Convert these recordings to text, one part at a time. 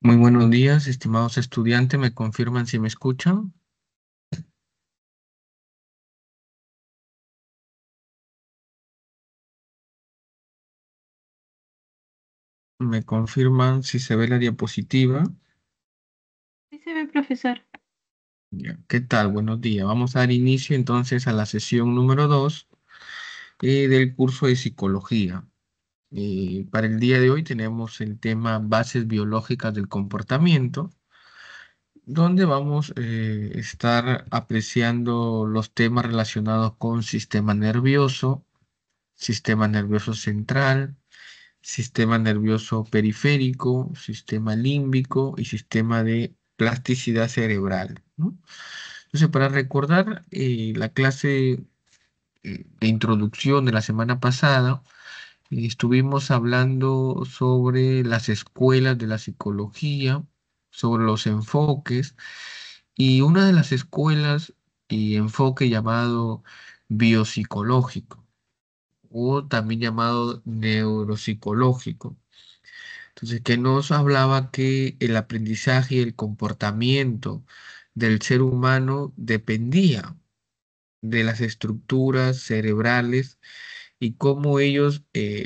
Muy buenos días, estimados estudiantes. ¿Me confirman si me escuchan? ¿Me confirman si se ve la diapositiva? Sí se ve, profesor. Ya. ¿Qué tal? Buenos días. Vamos a dar inicio entonces a la sesión número 2 del curso de psicología. Para el día de hoy tenemos el tema bases biológicas del comportamiento, donde vamos a estar apreciando los temas relacionados con sistema nervioso central, sistema nervioso periférico, sistema límbico y sistema de plasticidad cerebral, ¿no? Entonces, para recordar la clase de introducción de la semana pasada, estuvimos hablando sobre las escuelas de la psicología, sobre los enfoques, y una de las escuelas y enfoque llamado biopsicológico, o también llamado neuropsicológico. Entonces, que nos hablaba que el aprendizaje y el comportamiento del ser humano dependía de las estructuras cerebrales y cómo ellos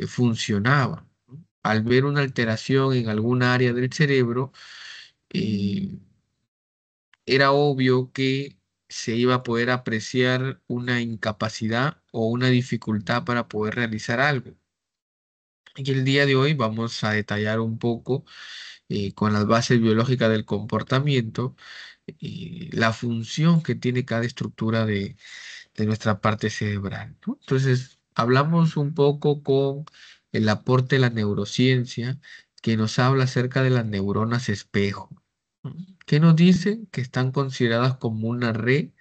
funcionaban. Al ver una alteración en alguna área del cerebro, eh, era obvio que se iba a poder apreciar una incapacidad o una dificultad para poder realizar algo. Y el día de hoy vamos a detallar un poco con las bases biológicas del comportamiento y la función que tiene cada estructura de nuestra parte cerebral, ¿no? Entonces, hablamos un poco con el aporte de la neurociencia que nos habla acerca de las neuronas espejo, ¿no? Que nos dice que están consideradas como una red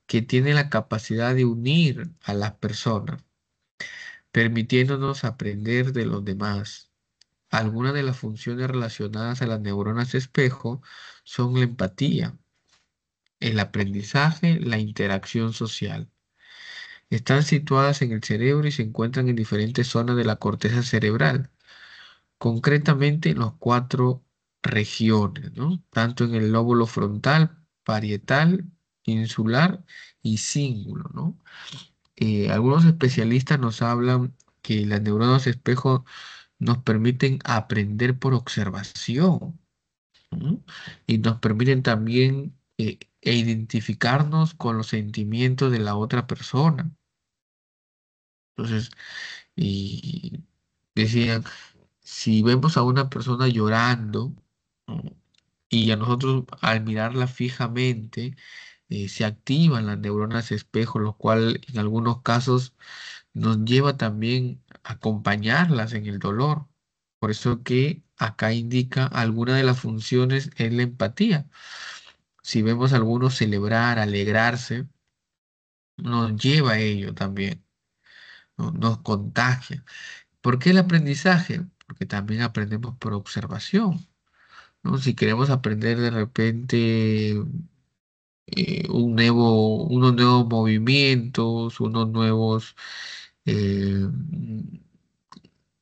que tiene la capacidad de unir a las personas, permitiéndonos aprender de los demás. Algunas de las funciones relacionadas a las neuronas espejo son la empatía, el aprendizaje, la interacción social. Están situadas en el cerebro y se encuentran en diferentes zonas de la corteza cerebral, concretamente en los cuatro regiones, ¿no? Tanto en el lóbulo frontal, parietal, insular y cíngulo, ¿no? Algunos especialistas nos hablan que las neuronas espejo nos permiten aprender por observación, ¿no? Y nos permiten también identificarnos con los sentimientos de la otra persona. Entonces, y decían, si vemos a una persona llorando, ¿no? Y a nosotros al mirarla fijamente, se activan las neuronas espejo, lo cual en algunos casos nos lleva también a acompañarlas en el dolor. Por eso que acá indica alguna de las funciones es la empatía. Si vemos a algunos celebrar, alegrarse, nos lleva a ello también, ¿no? Nos contagia. ¿Por qué el aprendizaje? Porque también aprendemos por observación, ¿no? Si queremos aprender de repente unos nuevos movimientos, unos nuevos, un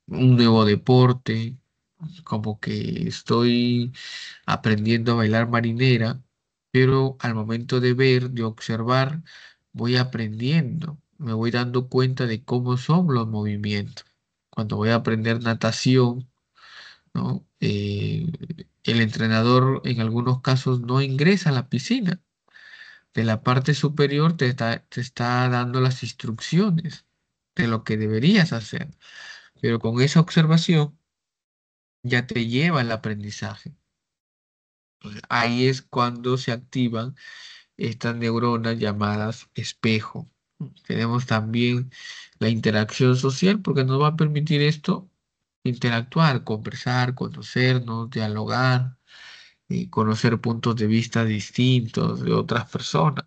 nuevo deporte, como que estoy aprendiendo a bailar marinera, pero al momento de ver, de observar, voy aprendiendo, me voy dando cuenta de cómo son los movimientos. Cuando voy a aprender natación, ¿no? El entrenador en algunos casos no ingresa a la piscina. De la parte superior te está dando las instrucciones de lo que deberías hacer, pero con esa observación ya te lleva al aprendizaje. Entonces, ahí es cuando se activan estas neuronas llamadas espejo. Tenemos también la interacción social porque nos va a permitir esto interactuar, conversar, conocernos, dialogar, conocer puntos de vista distintos de otras personas.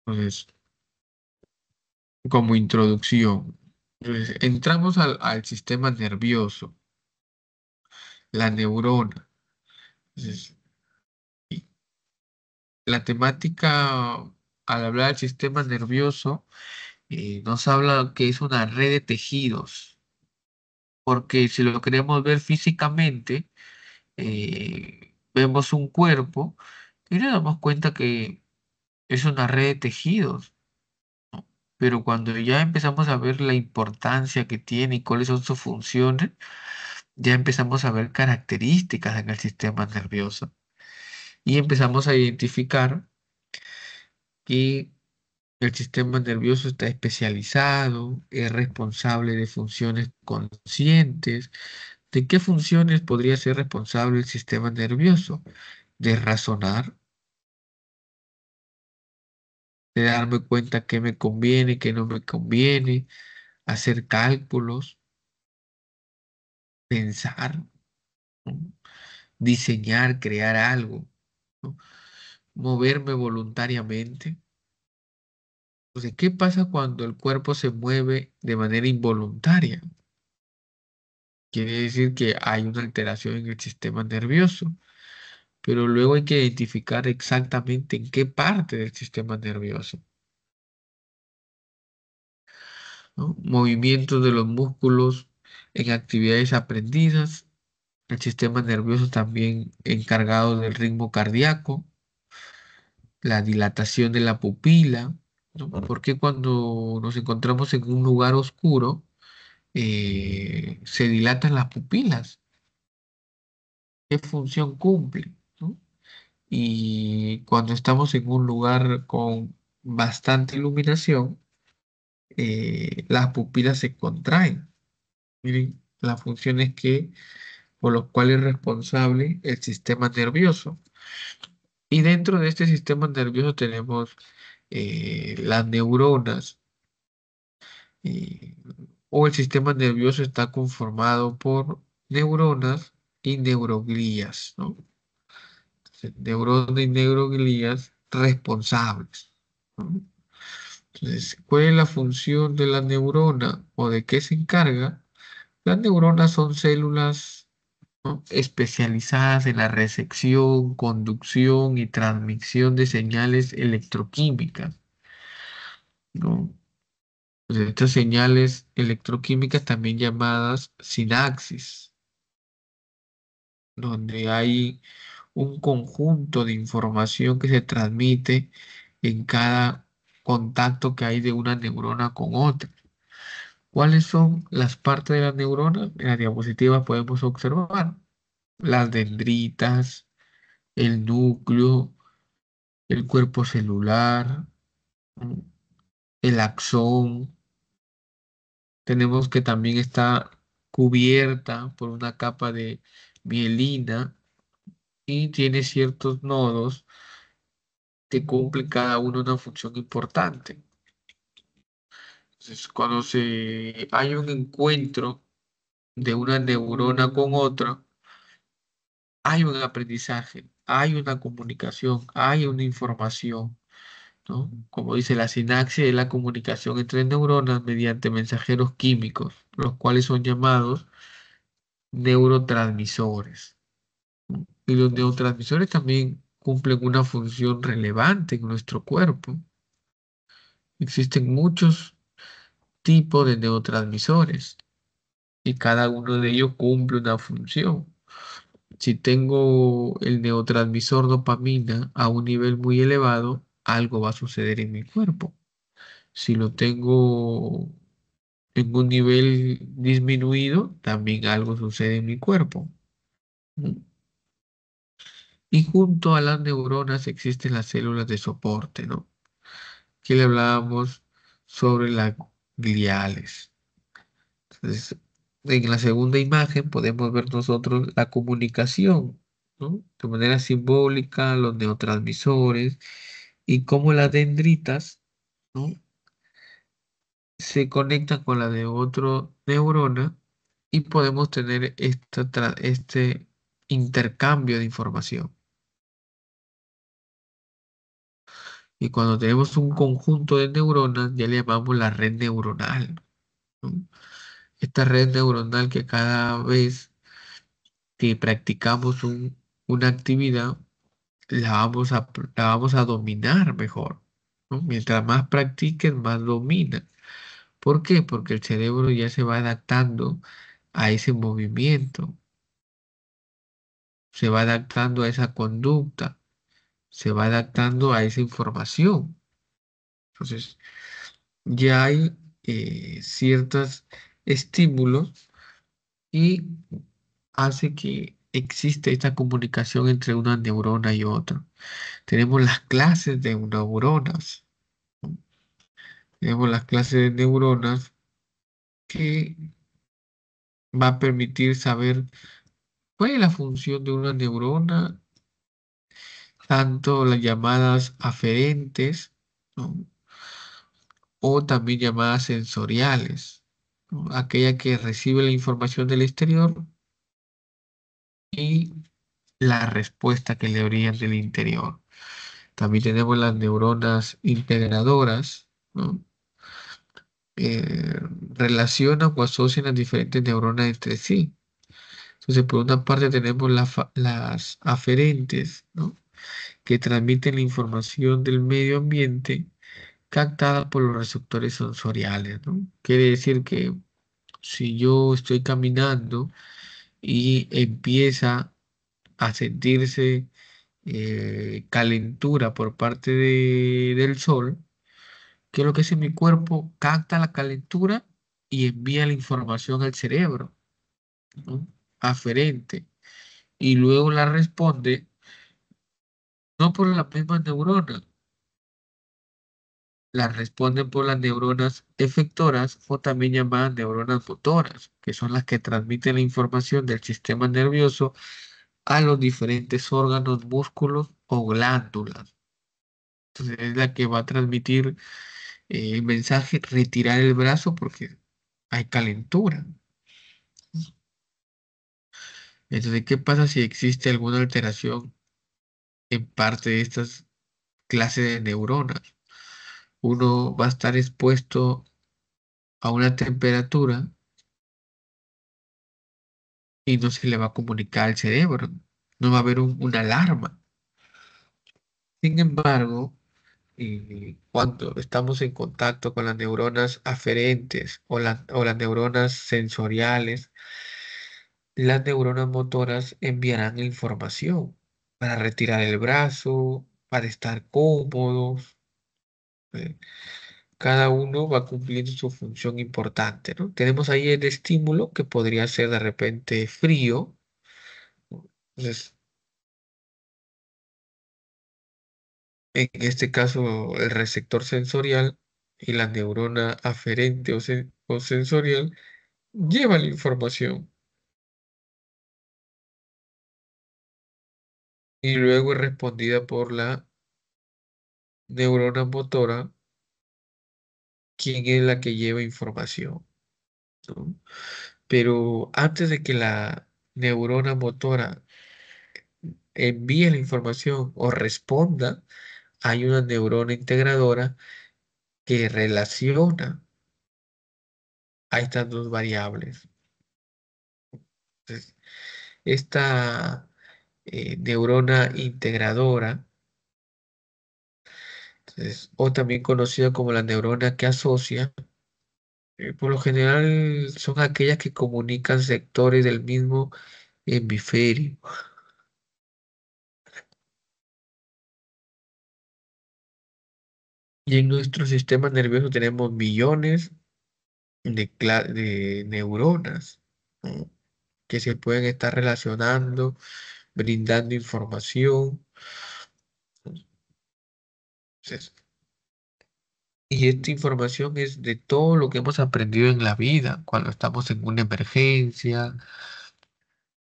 Entonces, como introducción, entonces, entramos al sistema nervioso, la neurona. Entonces, y la temática, al hablar del sistema nervioso, nos habla que es una red de tejidos porque si lo queremos ver físicamente, vemos un cuerpo y nos damos cuenta que es una red de tejidos. Pero cuando ya empezamos a ver la importancia que tiene y cuáles son sus funciones, ya empezamos a ver características en el sistema nervioso y empezamos a identificar que el sistema nervioso está especializado, es responsable de funciones conscientes. ¿De qué funciones podría ser responsable el sistema nervioso? De razonar, de darme cuenta qué me conviene, qué no me conviene, hacer cálculos, pensar, ¿no? Diseñar, crear algo, ¿no? Moverme voluntariamente. Entonces, ¿qué pasa cuando el cuerpo se mueve de manera involuntaria? Quiere decir que hay una alteración en el sistema nervioso, pero luego hay que identificar exactamente en qué parte del sistema nervioso, ¿no? Movimientos de los músculos en actividades aprendidas, el sistema nervioso también encargado del ritmo cardíaco, la dilatación de la pupila, ¿no? Porque cuando nos encontramos en un lugar oscuro, se dilatan las pupilas. ¿Qué función cumple, ¿no? Y cuando estamos en un lugar con bastante iluminación, las pupilas se contraen. Miren, las funciones por las cuales es responsable el sistema nervioso. Y dentro de este sistema nervioso tenemos las neuronas, eh, o el sistema nervioso está conformado por neuronas y neuroglías, ¿no? Neuronas y neuroglías responsables, ¿no? Entonces, ¿cuál es la función de la neurona o de qué se encarga? Las neuronas son células, ¿no?, especializadas en la recepción, conducción y transmisión de señales electroquímicas, ¿no? Entonces, estas señales electroquímicas también llamadas sinapsis, donde hay un conjunto de información que se transmite en cada contacto que hay de una neurona con otra. ¿Cuáles son las partes de la neurona? En la diapositiva podemos observar las dendritas, el núcleo, el cuerpo celular, ¿no?, el axón. Tenemos que también está cubierta por una capa de mielina y tiene ciertos nodos que cumplen cada uno una función importante. Entonces, cuando hay un encuentro de una neurona con otra, hay un aprendizaje, hay una comunicación, hay una información, ¿no? Como dice, la sinapsis es la comunicación entre neuronas mediante mensajeros químicos, los cuales son llamados neurotransmisores, ¿no? Y los neurotransmisores también cumplen una función relevante en nuestro cuerpo. Existen muchos tipos de neurotransmisores y cada uno de ellos cumple una función. Si tengo el neurotransmisor dopamina a un nivel muy elevado, algo va a suceder en mi cuerpo. Si lo tengo en un nivel disminuido, también algo sucede en mi cuerpo, ¿no? Y junto a las neuronas existen las células de soporte, ¿no? Que le hablábamos sobre las gliales. Entonces, en la segunda imagen podemos ver nosotros la comunicación, ¿no? De manera simbólica, los neurotransmisores y cómo las dendritas, ¿no?, se conectan con la de otro neurona y podemos tener este intercambio de información. Y cuando tenemos un conjunto de neuronas, ya le llamamos la red neuronal, ¿no? Esta red neuronal que cada vez que practicamos una actividad, la vamos a dominar mejor, ¿no? Mientras más practiques, más domina. ¿Por qué? Porque el cerebro ya se va adaptando a ese movimiento, se va adaptando a esa conducta, se va adaptando a esa información. Entonces, ya hay ciertos estímulos y hace que existe esta comunicación entre una neurona y otra. Tenemos las clases de neuronas, ¿no? Tenemos las clases de neuronas que va a permitir saber cuál es la función de una neurona, tanto las llamadas aferentes, ¿no? O también llamadas sensoriales, ¿no? Aquella que recibe la información del exterior y la respuesta que le brindan del interior. También tenemos las neuronas integradoras, ¿no? Eh, Relacionan o asocian las diferentes neuronas entre sí. Entonces, por una parte tenemos las aferentes, ¿no? Que transmiten la información del medio ambiente captada por los receptores sensoriales, ¿no? Quiere decir que si yo estoy caminando y empieza a sentirse calentura por parte del sol, ¿qué es lo que hace mi cuerpo? Capta la calentura y envía la información al cerebro, ¿no? Aferente. Y luego la responde no por las mismas neuronas, las responden por las neuronas efectoras o también llamadas neuronas motoras, que son las que transmiten la información del sistema nervioso a los diferentes órganos, músculos o glándulas. Entonces es la que va a transmitir el mensaje, retirar el brazo porque hay calentura. Entonces, ¿qué pasa si existe alguna alteración en parte de estas clases de neuronas? Uno va a estar expuesto a una temperatura y no se le va a comunicar al cerebro. No va a haber una alarma. Sin embargo, cuando estamos en contacto con las neuronas aferentes o las neuronas sensoriales, las neuronas motoras enviarán información para retirar el brazo, para estar cómodos. eh, Cada uno va cumpliendo su función importante, ¿no? Tenemos ahí el estímulo que podría ser de repente frío. ¿No? Entonces, en este caso, el receptor sensorial y la neurona aferente o sensorial llevan la información y luego es respondida por la neurona motora, quien es la que lleva información, ¿no? Pero antes de que la neurona motora envíe la información o responda, hay una neurona integradora que relaciona a estas dos variables. Entonces, esta neurona integradora, o también conocida como la neurona que asocia, por lo general son aquellas que comunican sectores del mismo hemisferio. Y en nuestro sistema nervioso tenemos millones de neuronas, ¿no? Que se pueden estar relacionando, brindando información. Entonces, y esta información es de todo lo que hemos aprendido en la vida, cuando estamos en una emergencia,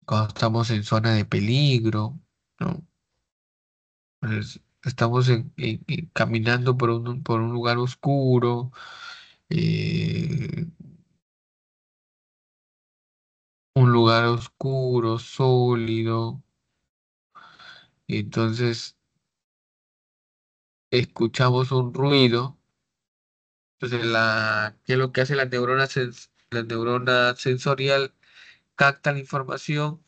cuando estamos en zona de peligro, ¿no? Pues, estamos caminando por un lugar oscuro, eh, un lugar oscuro, sólido, y entonces escuchamos un ruido. Entonces, ¿qué es lo que hace la neurona sensorial? Capta la información,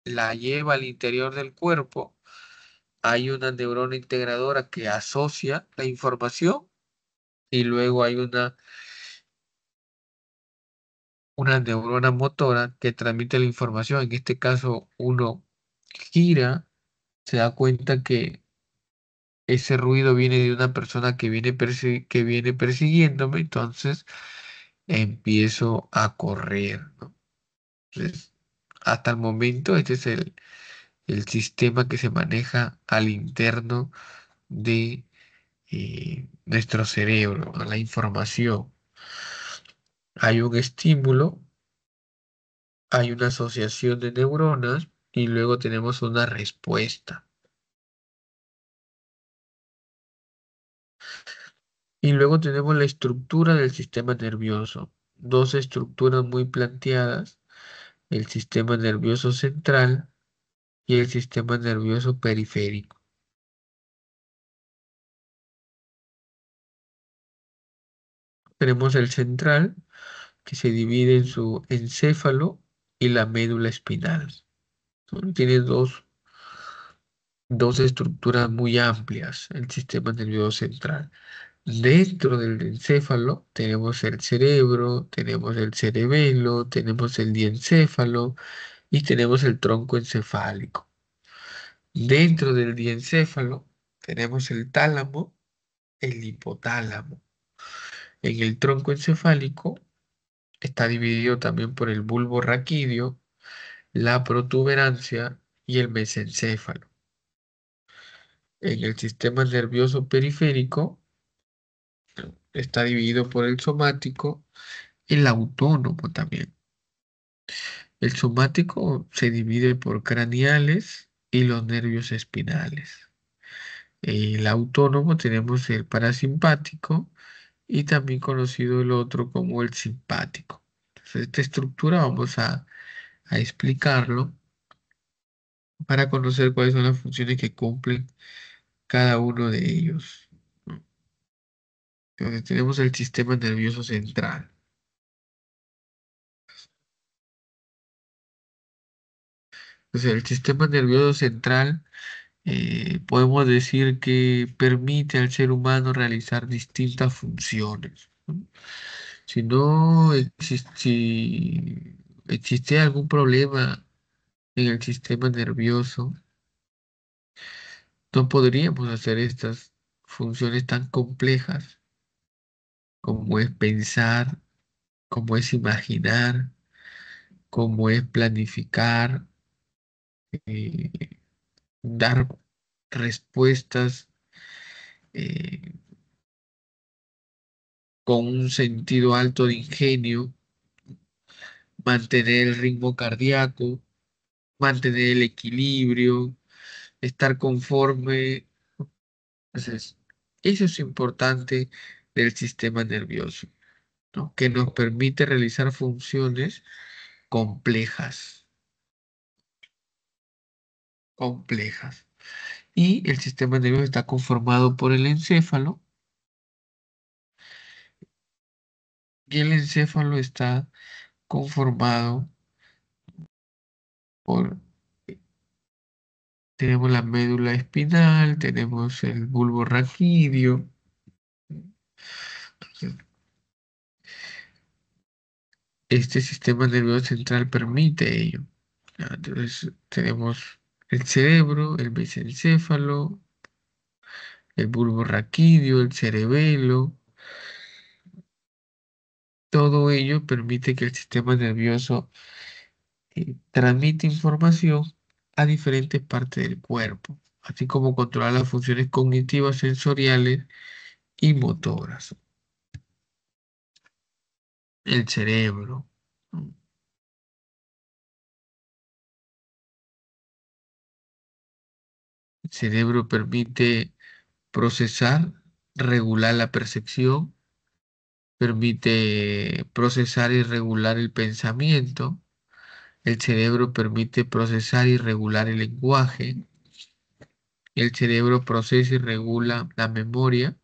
la lleva al interior del cuerpo. Hay una neurona integradora que asocia la información y luego hay una una neurona motora que transmite la información. En este caso, uno gira, se da cuenta que ese ruido viene de una persona que viene persiguiéndome, entonces empiezo a correr, ¿no? Entonces, hasta el momento, este es el sistema que se maneja al interno de nuestro cerebro, ¿no? La información. Hay un estímulo, hay una asociación de neuronas y luego tenemos una respuesta. Y luego tenemos la estructura del sistema nervioso. Dos estructuras muy planteadas, el sistema nervioso central y el sistema nervioso periférico. Tenemos el central, que se divide en su encéfalo y la médula espinal. Tiene dos estructuras muy amplias, el sistema nervioso central. Dentro del encéfalo tenemos el cerebro, tenemos el cerebelo, tenemos el diencéfalo y tenemos el tronco encefálico. Dentro del diencéfalo tenemos el tálamo, el hipotálamo. En el tronco encefálico está dividido también por el bulbo raquídeo, la protuberancia y el mesencéfalo. En el sistema nervioso periférico está dividido por el somático, el autónomo también. El somático se divide por craneales y los nervios espinales. El autónomo tenemos el parasimpático y también conocido el otro como el simpático. Entonces, esta estructura vamos a explicarlo para conocer cuáles son las funciones que cumplen cada uno de ellos, ¿no? Entonces, tenemos el sistema nervioso central. Entonces, el sistema nervioso central podemos decir que permite al ser humano realizar distintas funciones, ¿no? Si existe algún problema en el sistema nervioso, no podríamos hacer estas funciones tan complejas como es pensar, como es imaginar, como es planificar, eh, dar respuestas eh, con un sentido alto de ingenio, mantener el ritmo cardíaco, mantener el equilibrio, estar conforme. Entonces, eso es importante del sistema nervioso, ¿no? Que nos permite realizar funciones complejas, complejas. Y el sistema nervioso está conformado por el encéfalo y el encéfalo está conformado por, tenemos la médula espinal, tenemos el bulbo raquídeo. Entonces, este sistema nervioso central permite ello. ¿Ya? Entonces, tenemos el cerebro, el mesencéfalo, el bulbo raquídeo, el cerebelo. Todo ello permite que el sistema nervioso transmite información a diferentes partes del cuerpo, así como controlar las funciones cognitivas, sensoriales y motoras. El cerebro, ¿no? El cerebro permite procesar, regular la percepción, permite procesar y regular el pensamiento. El cerebro permite procesar y regular el lenguaje. El cerebro procesa y regula la memoria.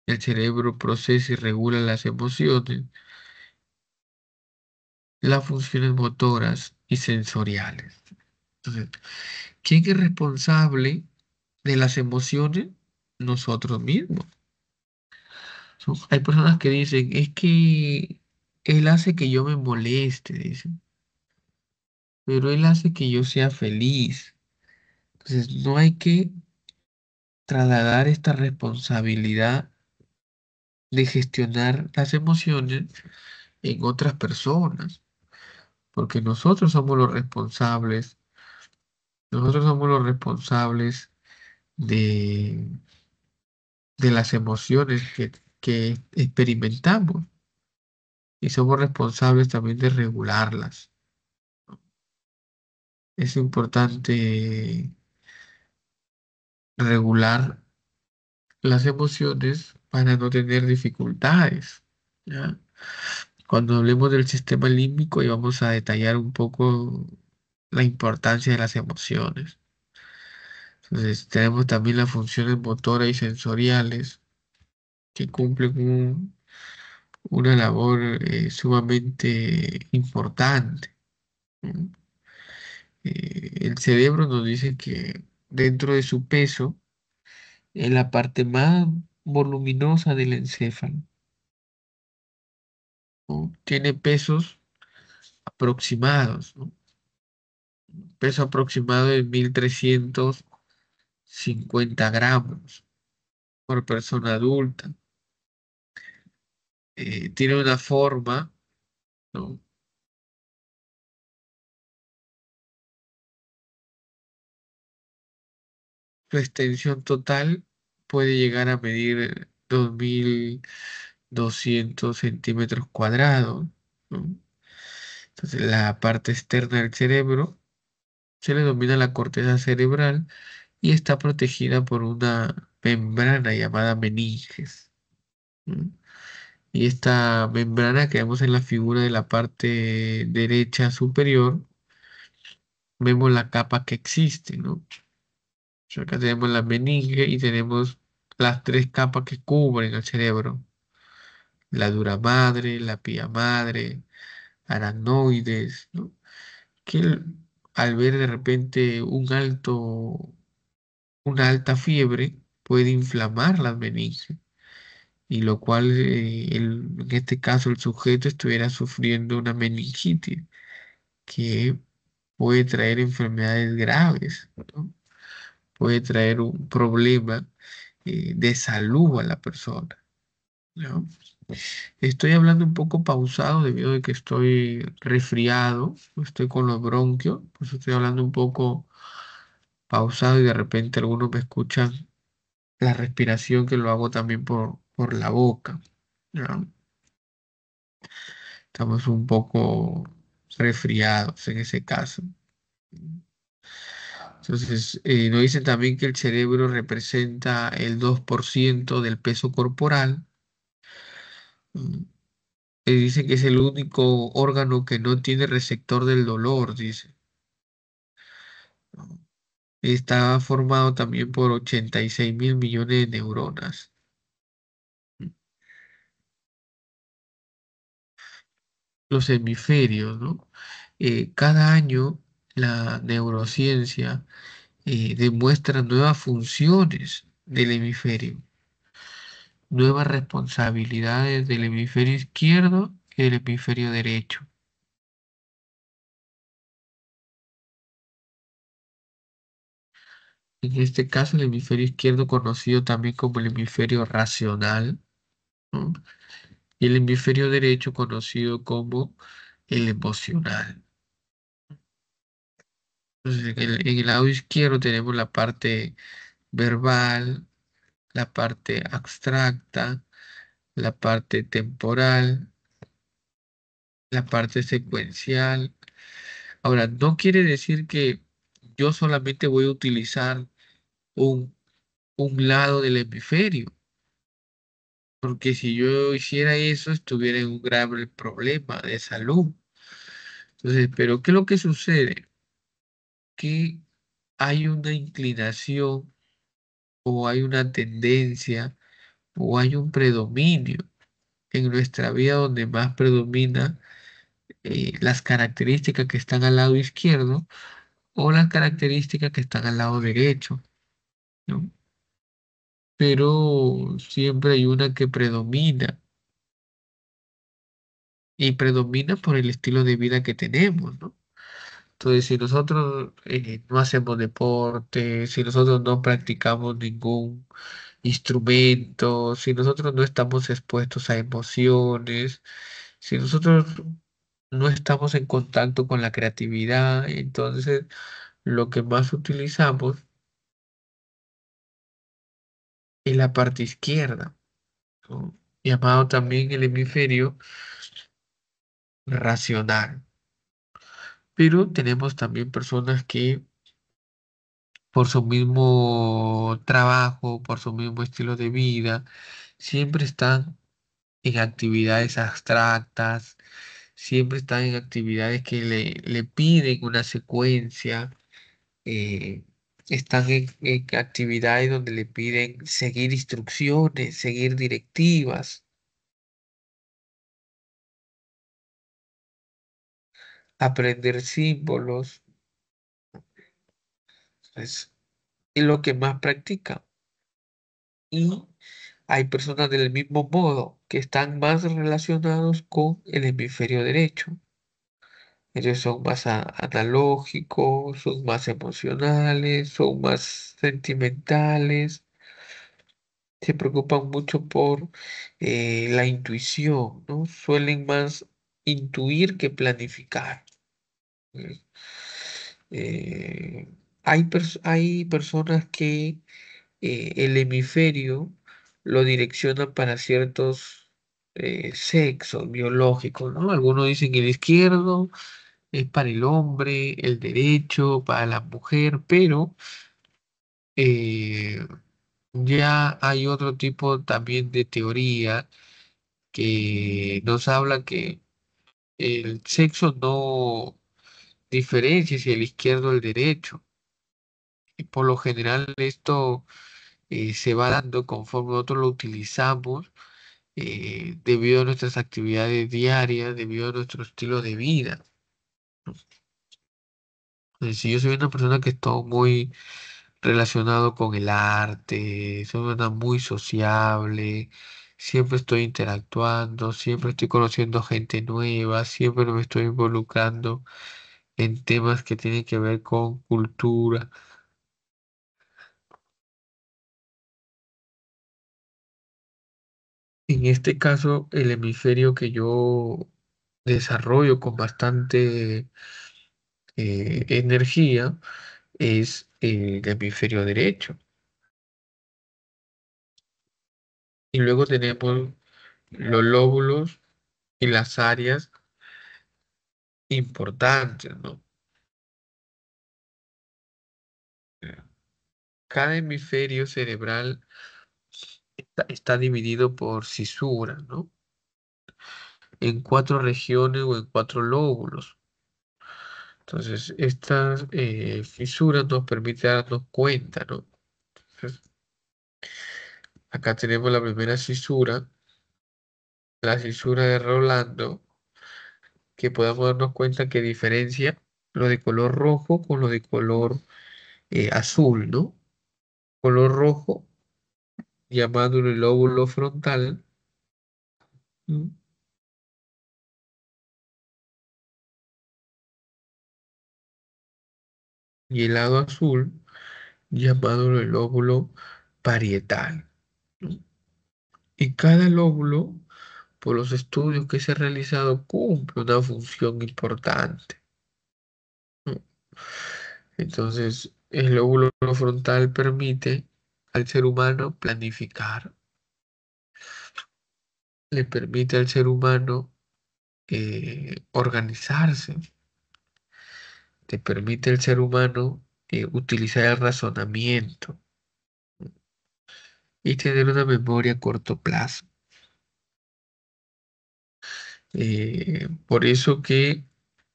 El cerebro procesa y regula las emociones, las funciones motoras y sensoriales. Entonces, ¿quién es responsable de las emociones? Nosotros mismos. ¿no? Hay personas que dicen, es que él hace que yo me moleste, dicen, pero él hace que yo sea feliz. Entonces, no hay que trasladar esta responsabilidad de gestionar las emociones en otras personas, porque nosotros somos los responsables de, de las emociones que experimentamos y somos responsables también de regularlas. Es importante regular las emociones para no tener dificultades, ¿ya? Cuando hablemos del sistema límbico, y vamos a detallar un poco la importancia de las emociones. Entonces, tenemos también las funciones motoras y sensoriales que cumplen una labor sumamente importante, ¿no? El cerebro nos dice que dentro de su peso, en la parte más voluminosa del encéfalo, ¿no? Tiene pesos aproximados, ¿no? Peso aproximado de 1.350 gramos por persona adulta. Tiene una forma, ¿no? Su extensión total puede llegar a medir 2.200 centímetros cuadrados, ¿no? Entonces, la parte externa del cerebro se le denomina la corteza cerebral y está protegida por una membrana llamada meninges, ¿no? Y esta membrana que vemos en la figura de la parte derecha superior, vemos la capa que existe, ¿no? O sea, acá tenemos la meninge y tenemos las tres capas que cubren el cerebro: la dura madre, la pía madre, aracnoides, ¿no? Que al ver de repente una alta fiebre puede inflamar las meninges, y lo cual en este caso el sujeto estuviera sufriendo una meningitis que puede traer enfermedades graves, ¿no? Puede traer un problema de salud a la persona, ¿no? Estoy hablando un poco pausado debido a que estoy resfriado, estoy con los bronquios, pues estoy hablando un poco pausado y de repente algunos me escuchan la respiración que lo hago también por la boca, ¿no? Estamos un poco resfriados en ese caso. Entonces, nos dicen también que el cerebro representa el 2% del peso corporal. Mm, dice que es el único órgano que no tiene receptor del dolor, dice, ¿no? Está formado también por 86.000 millones de neuronas. Los hemisferios, ¿no? Cada año la neurociencia demuestra nuevas funciones del hemisferio, nuevas responsabilidades del hemisferio izquierdo y del hemisferio derecho. En este caso, el hemisferio izquierdo, conocido también como el hemisferio racional, ¿no? Y el hemisferio derecho, conocido como el emocional. Entonces, en el lado izquierdo tenemos la parte verbal, la parte abstracta, la parte temporal, la parte secuencial. Ahora, no quiere decir que yo solamente voy a utilizar un, un lado del hemisferio, porque si yo hiciera eso, estuviera en un grave problema de salud. Entonces, pero ¿qué es lo que sucede? Que hay una inclinación o hay una tendencia o hay un predominio en nuestra vida donde más predomina las características que están al lado izquierdo o las características que están al lado derecho, ¿no? pero siempre hay una que predomina y predomina por el estilo de vida que tenemos, ¿no? Entonces, si nosotros no hacemos deporte, si nosotros no practicamos ningún instrumento, si nosotros no estamos expuestos a emociones, si nosotros no estamos en contacto con la creatividad, entonces lo que más utilizamos es la parte izquierda, ¿no? Llamado también el hemisferio racional. Pero tenemos también personas que por su mismo trabajo, por su mismo estilo de vida, siempre están en actividades abstractas, siempre están en actividades que le piden una secuencia, eh, están en actividades donde le piden seguir instrucciones, seguir directivas, aprender símbolos, es lo que más practican. Y hay personas del mismo modo que están más relacionados con el hemisferio derecho. Ellos son más analógicos, son más emocionales, son más sentimentales, se preocupan mucho por la intuición, ¿no? Suelen más intuir que planificar. ¿Eh? Eh, hay personas que el hemisferio lo direccionan para ciertos sexos biológicos, ¿no? Algunos dicen que el izquierdo es para el hombre, el derecho para la mujer, pero eh, ya hay otro tipo también de teoría que nos habla que el sexo no diferencia si el izquierdo o el derecho. Y por lo general esto se va dando conforme nosotros lo utilizamos debido a nuestras actividades diarias, debido a nuestro estilo de vida. Si yo soy una persona que estoy muy relacionado con el arte, soy una persona muy sociable, siempre estoy interactuando, siempre estoy conociendo gente nueva, siempre me estoy involucrando en temas que tienen que ver con cultura. En este caso, el hemisferio que yo desarrollo con bastante energía es el hemisferio derecho. Y luego tenemos los lóbulos y las áreas importantes, ¿no? Cada hemisferio cerebral está dividido por cisuras, ¿no? En cuatro regiones o en cuatro lóbulos. Entonces, estas fisuras nos permiten darnos cuenta, ¿no? Entonces, acá tenemos la primera cisura, la cisura de Rolando, que podemos darnos cuenta que diferencia lo de color rojo con lo de color azul, ¿no? Color rojo, llamándolo el lóbulo frontal, ¿no? Y el lado azul, llamándolo el lóbulo parietal, ¿no? Y cada lóbulo, por los estudios que se han realizado, cumple una función importante, ¿no? Entonces, el lóbulo frontal permite al ser humano planificar, le permite al ser humano organizarse, te permite al ser humano utilizar el razonamiento y tener una memoria a corto plazo. Por eso que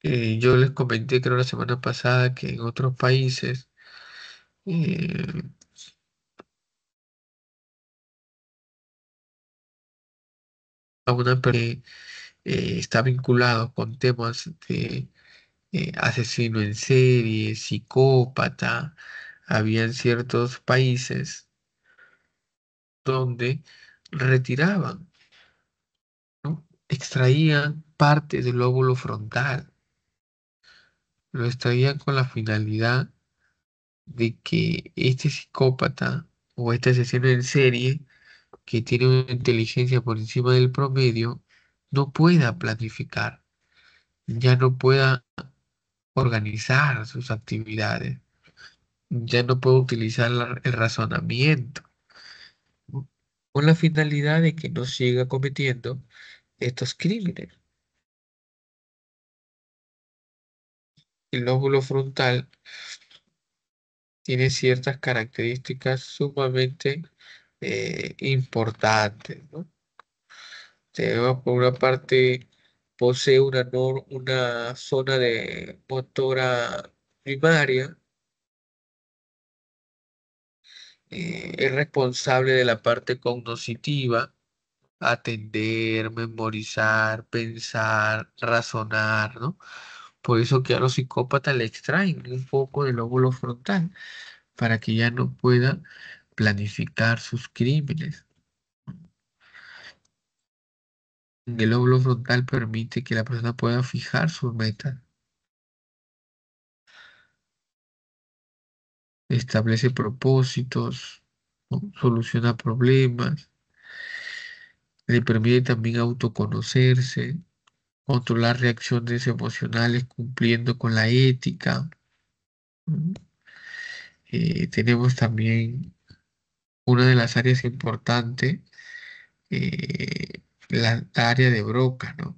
yo les comenté, creo la semana pasada, que en otros países eh, a una persona está vinculado con temas de asesino en serie, psicópata, habían ciertos países donde retiraban, ¿no? Extraían parte del lóbulo frontal, lo extraían con la finalidad de que este psicópata o este asesino en serie que tiene una inteligencia por encima del promedio no pueda planificar, ya no pueda organizar sus actividades, ya no puede utilizar el razonamiento, ¿no? Con la finalidad de que no siga cometiendo estos crímenes. El lóbulo frontal tiene ciertas características sumamente importantes, ¿no? Por una parte, posee una zona de motora primaria, es responsable de la parte cognitiva, atender, memorizar, pensar, razonar, ¿no? Por eso que a los psicópatas le extraen un poco del lóbulo frontal para que ya no pueda planificar sus crímenes. El lóbulo frontal permite que la persona pueda fijar sus metas, establece propósitos, ¿no? Soluciona problemas, le permite también autoconocerse, controlar reacciones emocionales cumpliendo con la ética, ¿no? Tenemos también una de las áreas importantes, la área de Broca, ¿no?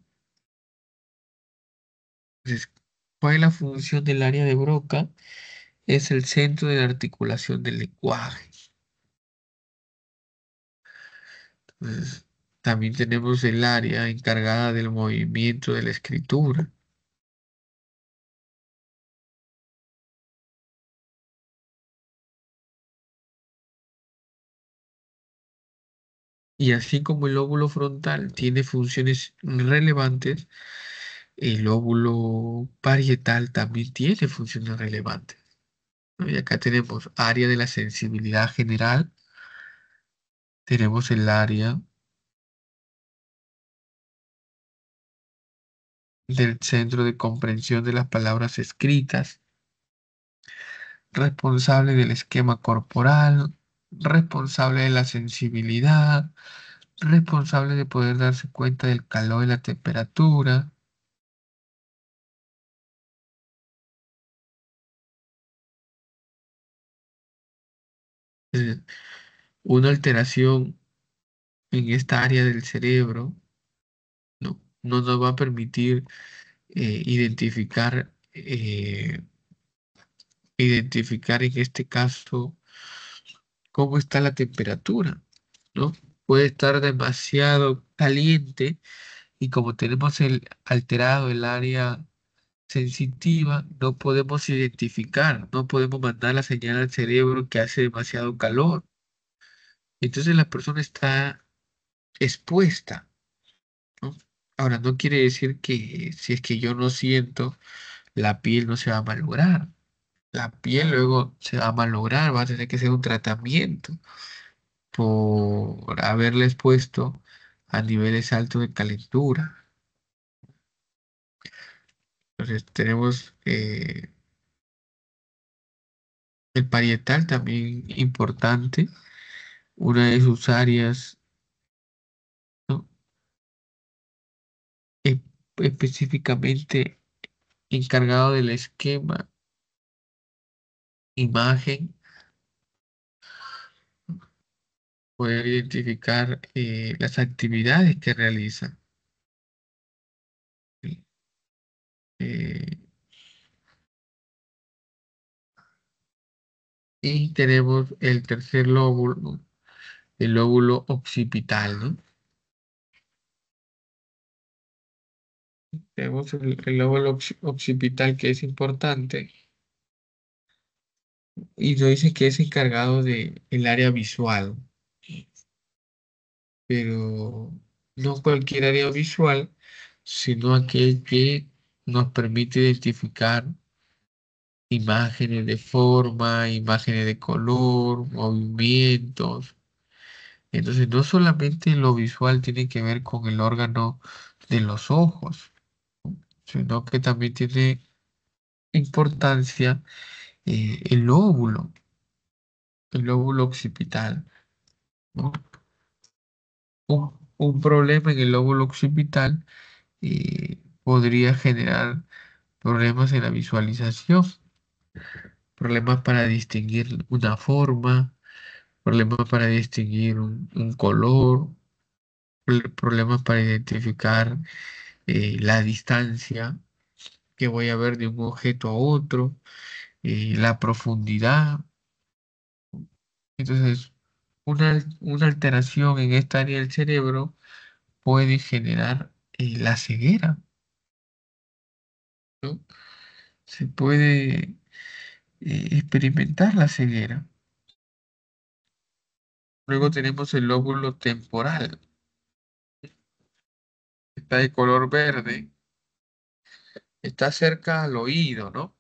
Entonces, ¿cuál es la función del área de Broca? Es el centro de la articulación del lenguaje. Entonces, también tenemos el área encargada del movimiento de la escritura. Y así como el lóbulo frontal tiene funciones relevantes, el lóbulo parietal también tiene funciones relevantes, ¿no? Y acá tenemos área de la sensibilidad general, tenemos el área del centro de comprensión de las palabras escritas, responsable del esquema corporal, responsable de la sensibilidad, responsable de poder darse cuenta del calor y la temperatura. Eh, una alteración en esta área del cerebro no nos va a permitir identificar en este caso cómo está la temperatura, ¿no? Puede estar demasiado caliente y como tenemos alterado el área sensitiva, no podemos identificar, no podemos mandar la señal al cerebro que hace demasiado calor. Entonces la persona está expuesta, ¿no? Ahora, no quiere decir que si es que yo no siento, la piel no se va a malograr. La piel luego se va a malograr, va a tener que hacer un tratamiento por haberle expuesto a niveles altos de calentura. Entonces tenemos el parietal también importante, una de sus áreas, ¿no? E- específicamente encargado del esquema, imagen, poder identificar las actividades que realiza. ¿Sí? Eh, y tenemos el tercer lóbulo, ¿no? El lóbulo occipital, ¿no? Tenemos el lóbulo occipital que es importante y nos dice que es encargado de el área visual, pero no cualquier área visual, sino aquel que nos permite identificar imágenes de forma, imágenes de color, movimientos. Entonces, no solamente lo visual tiene que ver con el órgano de los ojos, sino que también tiene importancia el lóbulo occipital, ¿no? Un problema en el lóbulo occipital podría generar problemas en la visualización, problemas para distinguir una forma, problemas para distinguir un color, problemas para identificar la distancia que voy a ver de un objeto a otro, la profundidad. Entonces, una alteración en esta área del cerebro puede generar la ceguera, ¿no? Se puede experimentar la ceguera. Luego tenemos el lóbulo temporal, está de color verde, está cerca al oído, ¿no?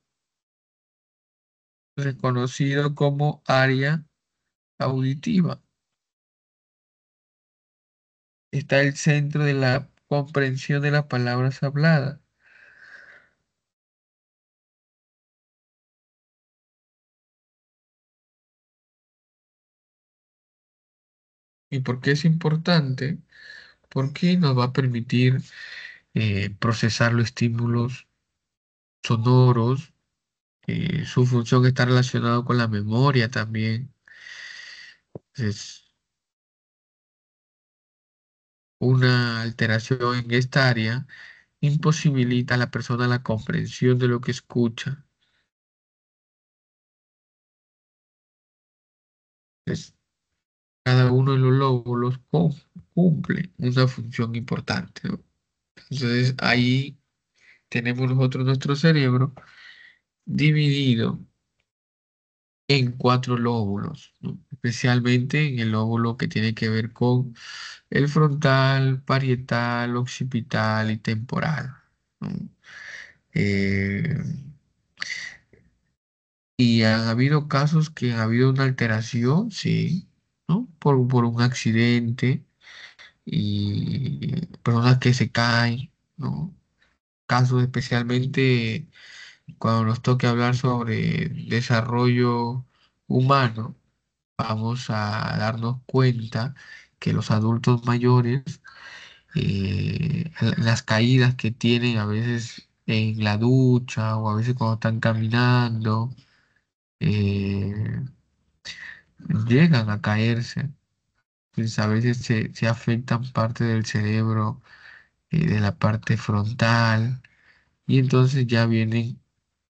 Reconocido como área auditiva. Está el centro de la comprensión de las palabras habladas. ¿Y por qué es importante? Porque nos va a permitir procesar los estímulos sonoros. Su función está relacionada con la memoria también. Es una alteración en esta área imposibilita a la persona la comprensión de lo que escucha. Es- cada uno de los lóbulos cumple una función importante, ¿no? Entonces ahí tenemos nosotros nuestro cerebro dividido en cuatro lóbulos, ¿no? Especialmente en el lóbulo que tiene que ver con el frontal, parietal, occipital y temporal, ¿no? Eh, y han habido casos que ha habido una alteración, sí, ¿no? Por un accidente y personas que se caen, ¿no? Casos especialmente cuando nos toque hablar sobre desarrollo humano, vamos a darnos cuenta que los adultos mayores, las caídas que tienen a veces en la ducha o a veces cuando están caminando, eh, llegan a caerse. Pues a veces se afectan parte del cerebro, de la parte frontal, y entonces ya vienen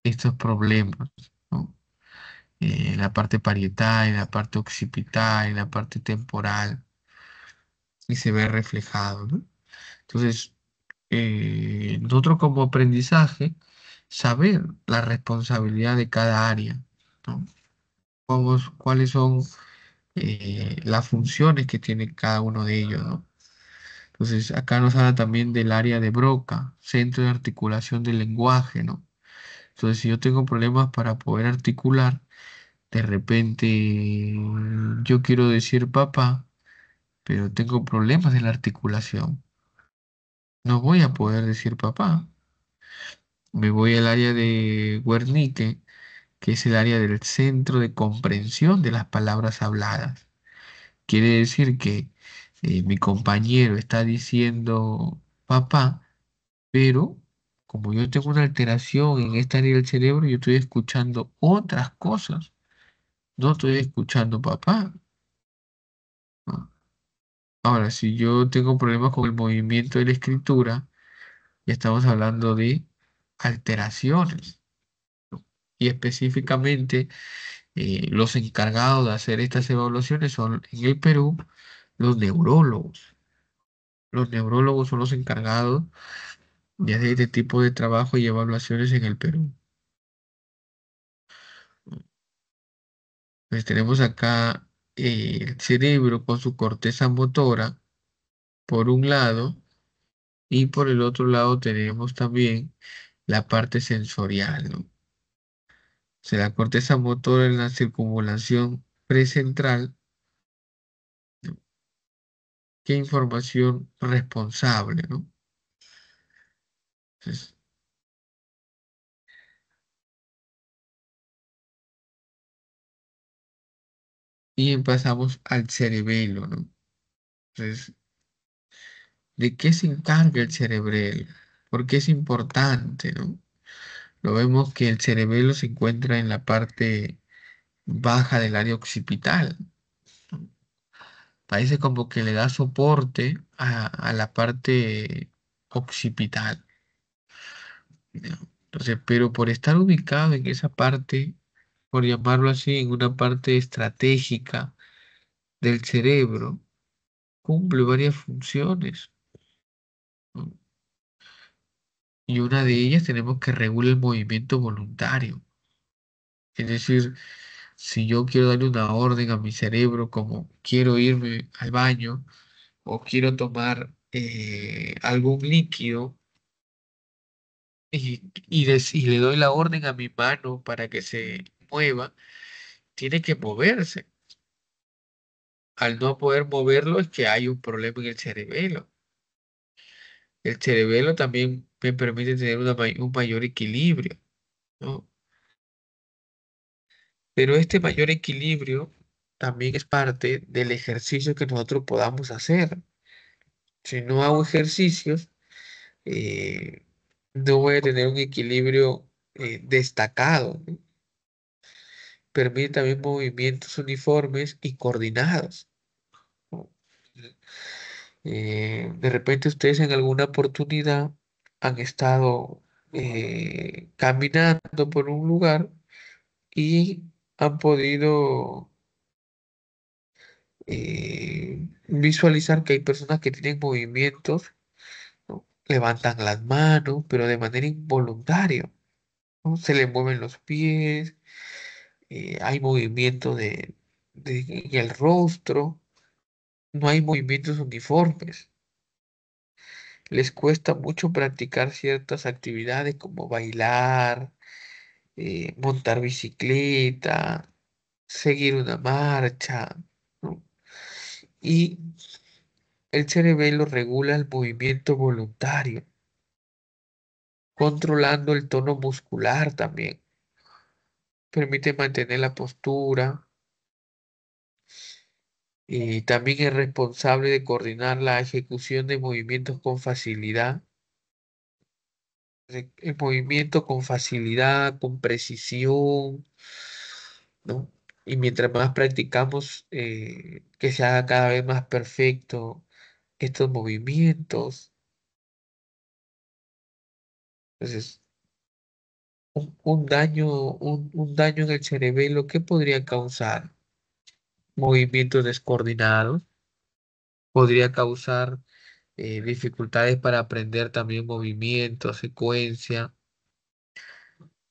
estos problemas, ¿no? En la parte parietal, en la parte occipital, en la parte temporal, y se ve reflejado, ¿no? Entonces, nosotros como aprendizaje, saber la responsabilidad de cada área, ¿no? Cuáles son las funciones que tiene cada uno de ellos, ¿no? Entonces, acá nos habla también del área de Broca, centro de articulación del lenguaje, ¿no? Entonces, si yo tengo problemas para poder articular, de repente yo quiero decir papá, pero tengo problemas en la articulación. No voy a poder decir papá. Me voy al área de Wernicke, que es el área del centro de comprensión de las palabras habladas. Quiere decir que mi compañero está diciendo papá, pero como yo tengo una alteración en esta área del cerebro, yo estoy escuchando otras cosas. No estoy escuchando papá, ¿no? Ahora, si yo tengo problemas con el movimiento de la escritura, ya estamos hablando de alteraciones, ¿no? Y específicamente, los encargados de hacer estas evaluaciones son en el Perú los neurólogos. Los neurólogos son los encargados de hacer este tipo de trabajo y evaluaciones en el Perú. Pues tenemos acá el cerebro con su corteza motora por un lado y por el otro lado tenemos también la parte sensorial, ¿no? O sea, la corteza motora en la circunvalación precentral, ¿no? qué información responsable, ¿no? Entonces, y pasamos al cerebelo, ¿no? Entonces, ¿de qué se encarga el cerebelo? ¿Por qué es importante, ¿no? Lo vemos que el cerebelo se encuentra en la parte baja del área occipital. Parece como que le da soporte a la parte occipital, ¿no? Entonces, pero por estar ubicado en esa parte, por llamarlo así, en una parte estratégica del cerebro, cumple varias funciones, ¿no? Y una de ellas tenemos que regular el movimiento voluntario. Es decir, si yo quiero darle una orden a mi cerebro como quiero irme al baño o quiero tomar algún líquido y le doy la orden a mi mano para que se mueva, tiene que moverse. Al no poder moverlo es que hay un problema en el cerebelo. El cerebelo también me permite tener un mayor equilibrio, ¿no? Pero este mayor equilibrio también es parte del ejercicio que nosotros podamos hacer. Si no hago ejercicios, eh, no voy a tener un equilibrio destacado, ¿no? Permite también movimientos uniformes y coordinados, ¿no? De repente ustedes en alguna oportunidad han estado caminando por un lugar y han podido visualizar que hay personas que tienen movimientos, ¿no? Levantan las manos, pero de manera involuntaria, ¿no? Se les mueven los pies, hay movimiento en el rostro, no hay movimientos uniformes. Les cuesta mucho practicar ciertas actividades como bailar, montar bicicleta, seguir una marcha, ¿no? Y el cerebelo regula el movimiento voluntario, controlando el tono muscular también. Permite mantener la postura y también es responsable de coordinar la ejecución de movimientos con facilidad. El movimiento con facilidad, con precisión, ¿no? Y mientras más practicamos, que se haga cada vez más perfecto estos movimientos. Entonces, un daño en el cerebelo, ¿qué podría causar? Movimientos descoordinados, podría causar dificultades para aprender también movimientos, secuencia.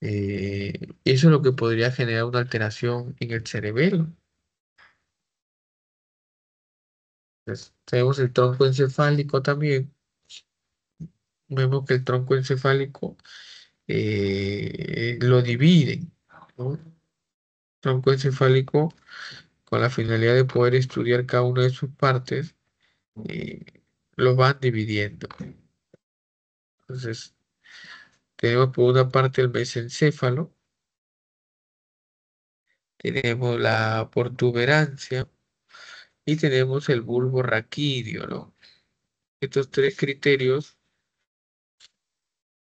Eso es lo que podría generar una alteración en el cerebelo. Entonces, tenemos el tronco encefálico también. Vemos que el tronco encefálico lo dividen, ¿no? Tronco encefálico con la finalidad de poder estudiar cada una de sus partes, eh, lo van dividiendo. Entonces, tenemos por una parte el mesencéfalo, tenemos la protuberancia y tenemos el bulbo raquídeo, ¿no? Estos tres criterios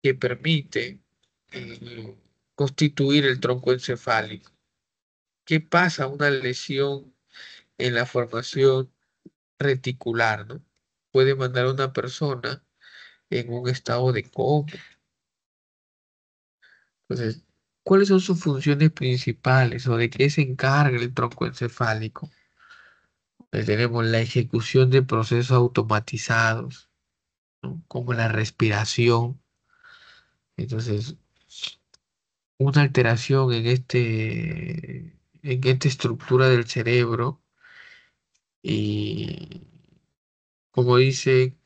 que permiten eh, constituir el tronco encefálico. ¿Qué pasa? Una lesión en la formación reticular, ¿no? Puede mandar a una persona en un estado de coma. Entonces, ¿cuáles son sus funciones principales o de qué se encarga el tronco encefálico? Tenemos la ejecución de procesos automatizados, ¿no? Como la respiración. Entonces, una alteración en esta estructura del cerebro y, como dice,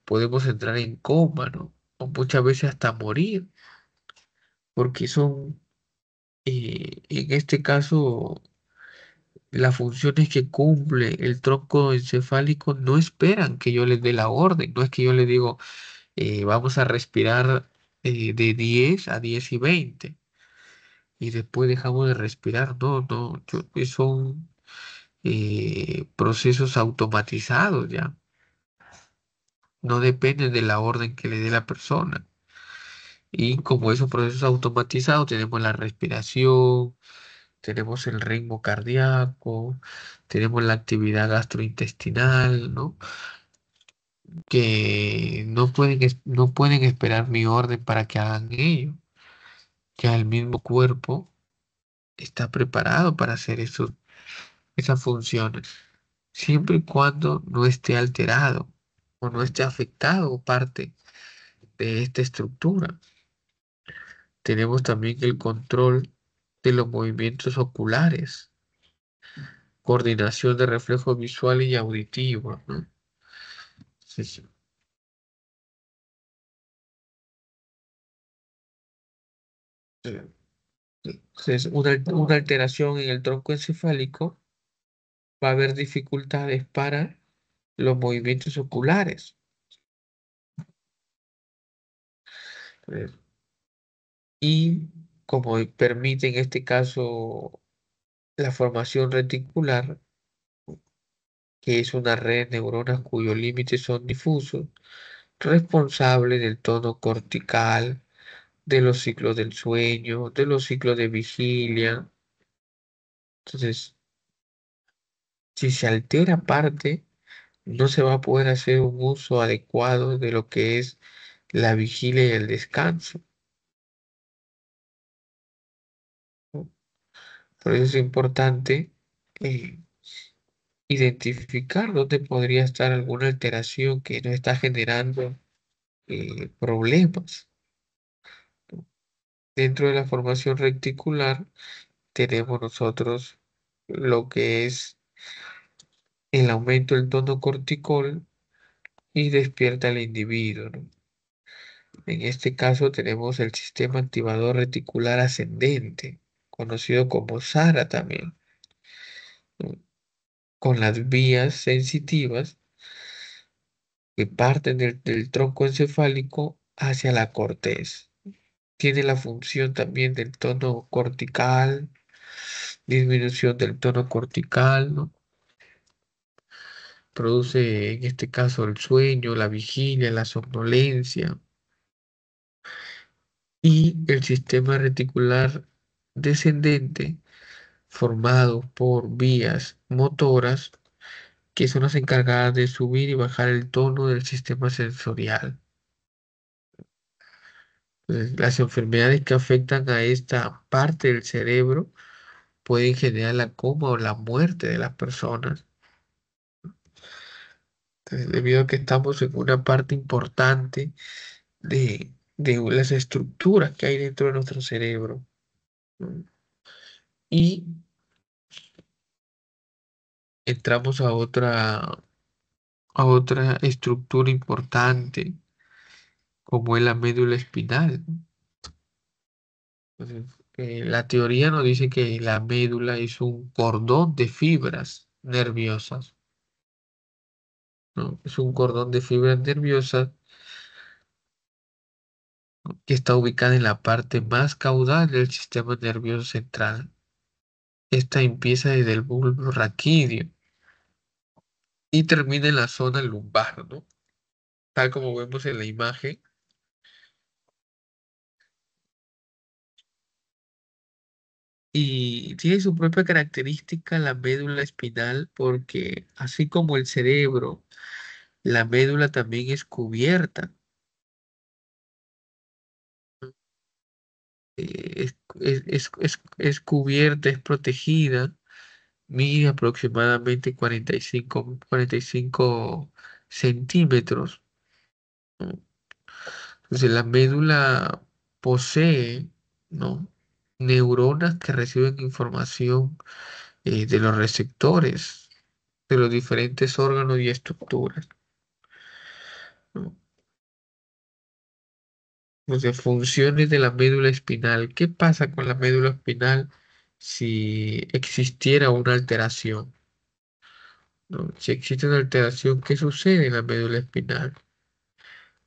podemos entrar en coma, ¿no? O muchas veces hasta morir, porque son, en este caso, las funciones que cumple el tronco encefálico no esperan que yo les dé la orden. No es que yo les digo, vamos a respirar de 10 a 10 y 20 y después dejamos de respirar. No, no, son procesos automatizados ya. No dependen de la orden que le dé la persona. Y como esos procesos automatizados, tenemos la respiración, tenemos el ritmo cardíaco, tenemos la actividad gastrointestinal, ¿no? Que no pueden esperar mi orden para que hagan ello. Ya el mismo cuerpo está preparado para hacer esas funciones, siempre y cuando no esté alterado o no esté afectado parte de esta estructura. Tenemos también el control de los movimientos oculares, coordinación de reflejos visuales y auditivos, ¿no? Entonces, eh, entonces, una alteración en el tronco encefálico va a haber dificultades para los movimientos oculares. eh, Y como permite en este caso la formación reticular, que es una red de neuronas cuyos límites son difusos, responsable del tono cortical, de los ciclos del sueño, de los ciclos de vigilia. Entonces, si se altera parte, no se va a poder hacer un uso adecuado de lo que es la vigilia y el descanso, ¿no? Por eso es importante eh, identificar dónde podría estar alguna alteración que no está generando problemas. Dentro de la formación reticular tenemos nosotros lo que es el aumento del tono corticol y despierta al individuo, ¿no? En este caso tenemos el sistema activador reticular ascendente, conocido como SARA también, ¿no? Con las vías sensitivas que parten del tronco encefálico hacia la corteza. Tiene la función también del tono cortical, disminución del tono cortical, ¿no? Produce en este caso el sueño, la vigilia, la somnolencia y el sistema reticular descendente formado por vías motoras que son las encargadas de subir y bajar el tono del sistema sensorial. Las enfermedades que afectan a esta parte del cerebro pueden generar la coma o la muerte de las personas. Entonces, debido a que estamos en una parte importante de las estructuras que hay dentro de nuestro cerebro, ¿no? Y entramos a otra estructura importante, como es la médula espinal, ¿no? Entonces, la teoría nos dice que la médula es un cordón de fibras nerviosas, ¿no? Es un cordón de fibras nerviosas que está ubicada en la parte más caudal del sistema nervioso central. Esta empieza desde el bulbo raquídeo y termina en la zona lumbar, ¿no? Tal como vemos en la imagen. Y tiene su propia característica la médula espinal porque así como el cerebro, la médula también es cubierta. Es cubierta, es protegida, mide aproximadamente 45 centímetros, ¿no? Entonces la médula posee, ¿no?, neuronas que reciben información de los receptores de los diferentes órganos y estructuras, ¿no? Entonces, funciones de la médula espinal. ¿Qué pasa con la médula espinal? si existiera una alteración, ¿no? Si existe una alteración, ¿qué sucede en la médula espinal?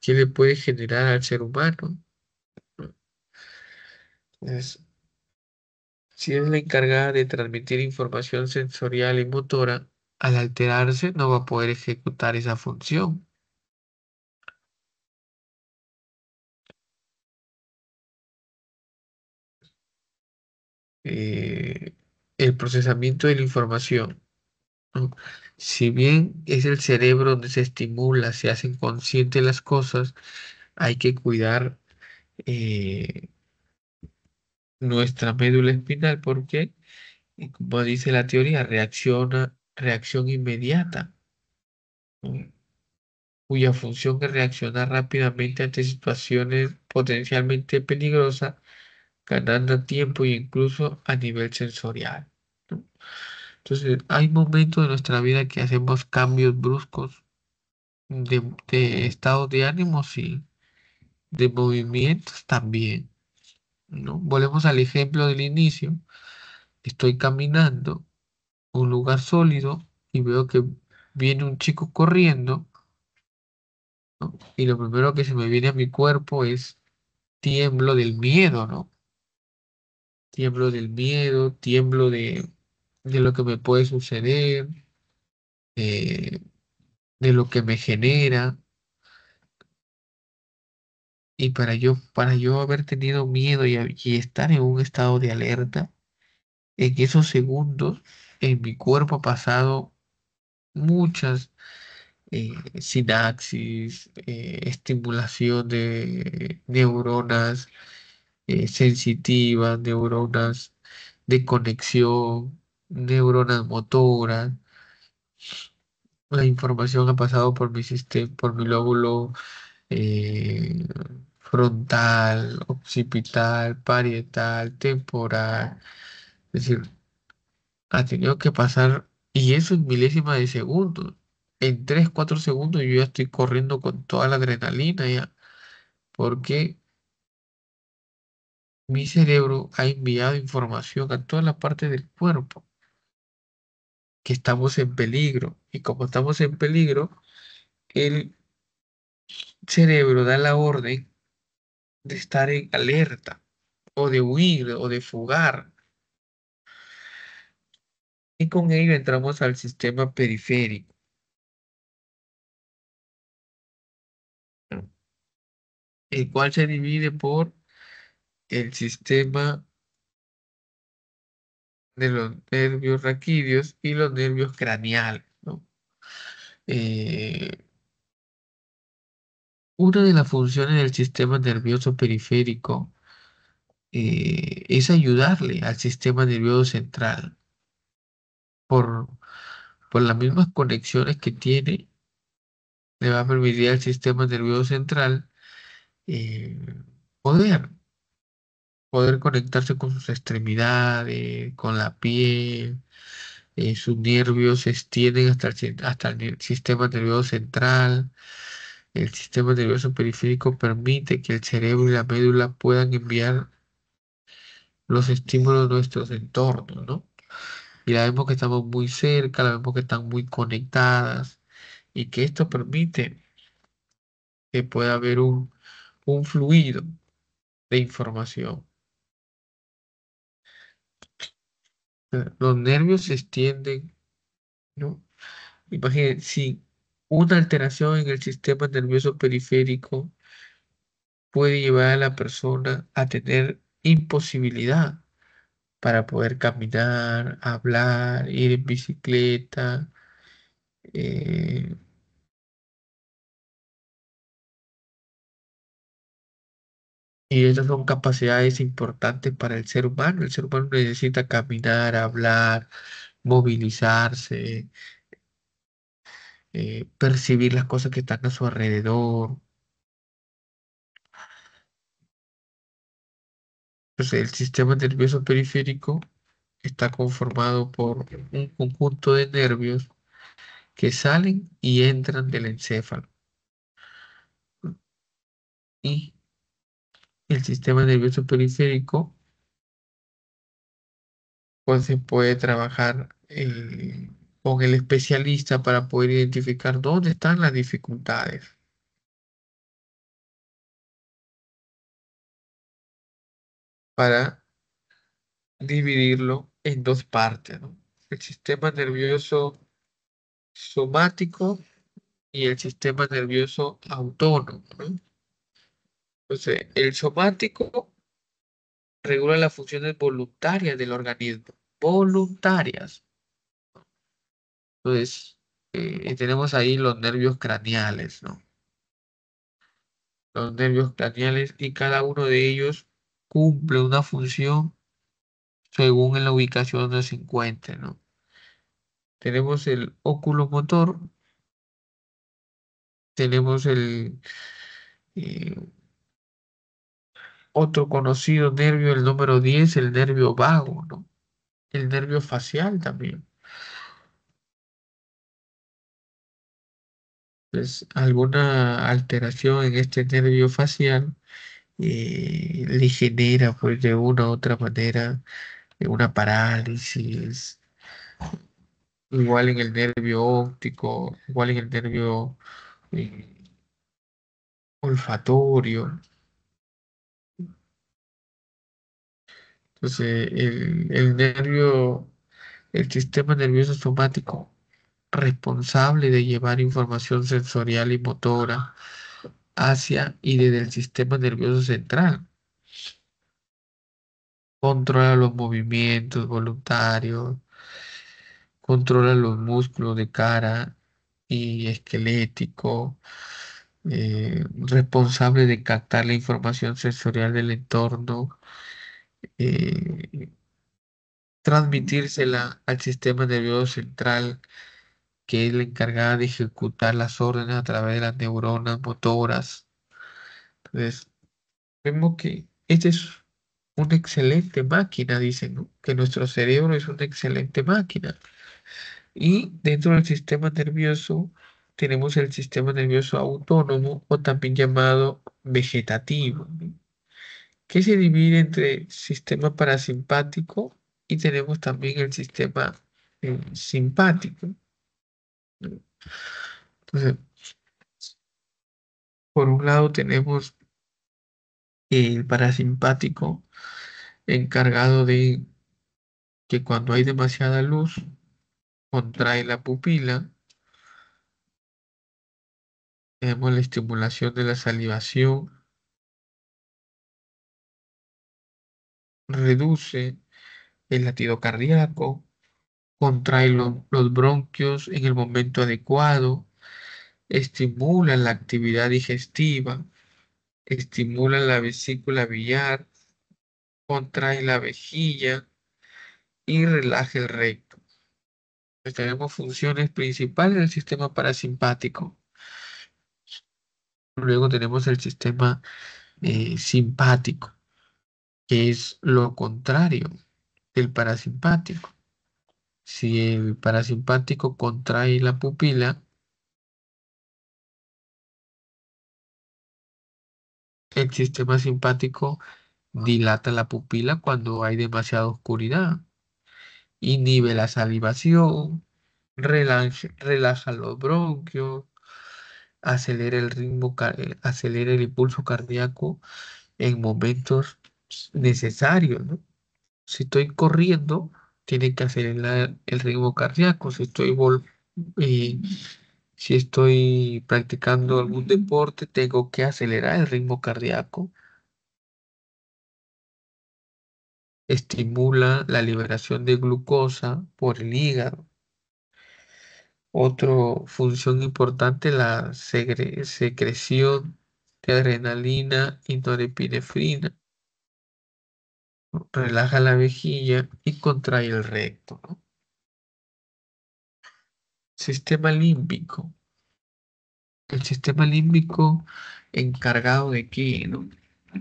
¿Qué le puede generar al ser humano? ¿No? Entonces, si es la encargada de transmitir información sensorial y motora, al alterarse no va a poder ejecutar esa función. Eh, el procesamiento de la información, ¿no? Si bien es el cerebro donde se estimula, se hacen conscientes las cosas, hay que cuidar eh, nuestra médula espinal porque, como dice la teoría, reacción inmediata, ¿no? Cuya función es reaccionar rápidamente ante situaciones potencialmente peligrosas, ganando tiempo e incluso a nivel sensorial, ¿no? Entonces, hay momentos de nuestra vida que hacemos cambios bruscos de estado de ánimos y de movimientos también, ¿no? Volvemos al ejemplo del inicio. Estoy caminando un lugar sólido y veo que viene un chico corriendo, ¿no? Y lo primero que se me viene a mi cuerpo es tiemblo del miedo, ¿no? Tiemblo del miedo, tiemblo de lo que me puede suceder, eh, de lo que me genera. Y para yo haber tenido miedo y estar en un estado de alerta, en esos segundos, en mi cuerpo ha pasado muchas sinapsis, estimulación de neuronas sensitivas, neuronas de conexión, neuronas motoras. La información ha pasado por mi sistema, por mi lóbulo eh, frontal, occipital, parietal, temporal. Es decir, ha tenido que pasar, y eso en milésimas de segundos. En 3 4 segundos yo ya estoy corriendo con toda la adrenalina ya, porque mi cerebro ha enviado información a toda la parte del cuerpo, que estamos en peligro. Y como estamos en peligro, el cerebro da la orden de estar en alerta, o de huir, o de fugar. Y con ello entramos al sistema periférico, ¿no? El cual se divide por el sistema de los nervios raquídeos y los nervios craneales, ¿no? Eh, una de las funciones del sistema nervioso periférico es ayudarle al sistema nervioso central por, por las mismas conexiones que tiene, le va a permitir al sistema nervioso central eh, poder, poder conectarse con sus extremidades, con la piel. Sus nervios se extienden hasta el sistema nervioso central. El sistema nervioso periférico permite que el cerebro y la médula puedan enviar los estímulos de nuestros entornos, ¿no? Y la vemos que estamos muy cerca, la vemos que están muy conectadas y que esto permite que pueda haber un fluido de información. Los nervios se extienden, ¿no? Imagínense, si una alteración en el sistema nervioso periférico puede llevar a la persona a tener imposibilidad para poder caminar, hablar, ir en bicicleta. eh, y esas son capacidades importantes para el ser humano. El ser humano necesita caminar, hablar, movilizarse, percibir las cosas que están a su alrededor. Entonces, el sistema nervioso periférico está conformado por un conjunto de nervios que salen y entran del encéfalo. Y el sistema nervioso periférico pues se puede trabajar con el especialista para poder identificar dónde están las dificultades, para dividirlo en dos partes, ¿no? El sistema nervioso somático y el sistema nervioso autónomo, ¿no? Entonces, el somático regula las funciones voluntarias del organismo, voluntarias. Entonces, tenemos ahí los nervios craneales, ¿no? Los nervios craneales y cada uno de ellos cumple una función según en la ubicación donde se encuentre, ¿no? Tenemos el oculomotor, tenemos el eh, otro conocido nervio, el número 10, el nervio vago, ¿no? El nervio facial también. Pues alguna alteración en este nervio facial le genera, pues, de una u otra manera, una parálisis, igual en el nervio óptico, igual en el nervio eh, olfatorio. Entonces, el sistema nervioso somático responsable de llevar información sensorial y motora hacia y desde el sistema nervioso central. Controla los movimientos voluntarios, controla los músculos de cara y esquelético, responsable de captar la información sensorial del entorno, eh, transmitírsela al sistema nervioso central, que es la encargada de ejecutar las órdenes a través de las neuronas motoras. Entonces, vemos que esta es una excelente máquina, dicen, ¿no? Que nuestro cerebro es una excelente máquina. Y dentro del sistema nervioso tenemos el sistema nervioso autónomo o también llamado vegetativo, ¿no? Que se divide entre sistema parasimpático y tenemos también el sistema simpático, ¿no? Entonces, por un lado tenemos el parasimpático encargado de que cuando hay demasiada luz, contrae la pupila. Tenemos la estimulación de la salivación, reduce el latido cardíaco, contrae los bronquios en el momento adecuado, estimula la actividad digestiva, estimula la vesícula biliar, contrae la vejiga y relaja el recto. Pues tenemos funciones principales del sistema parasimpático. Luego tenemos el sistema simpático, que es lo contrario del parasimpático. Si el parasimpático contrae la pupila, el sistema simpático dilata la pupila cuando hay demasiada oscuridad, inhibe la salivación, relaja los bronquios, acelera el impulso cardíaco en momentos necesarios, ¿no? Si estoy corriendo, tiene que acelerar el ritmo cardíaco. Eh, si estoy practicando algún deporte, tengo que acelerar el ritmo cardíaco. Estimula la liberación de glucosa por el hígado. Otra función importante, la secreción de adrenalina y norepinefrina. Relaja la vejiga y contrae el recto, ¿no? Sistema límbico. El sistema límbico encargado de qué, ¿no?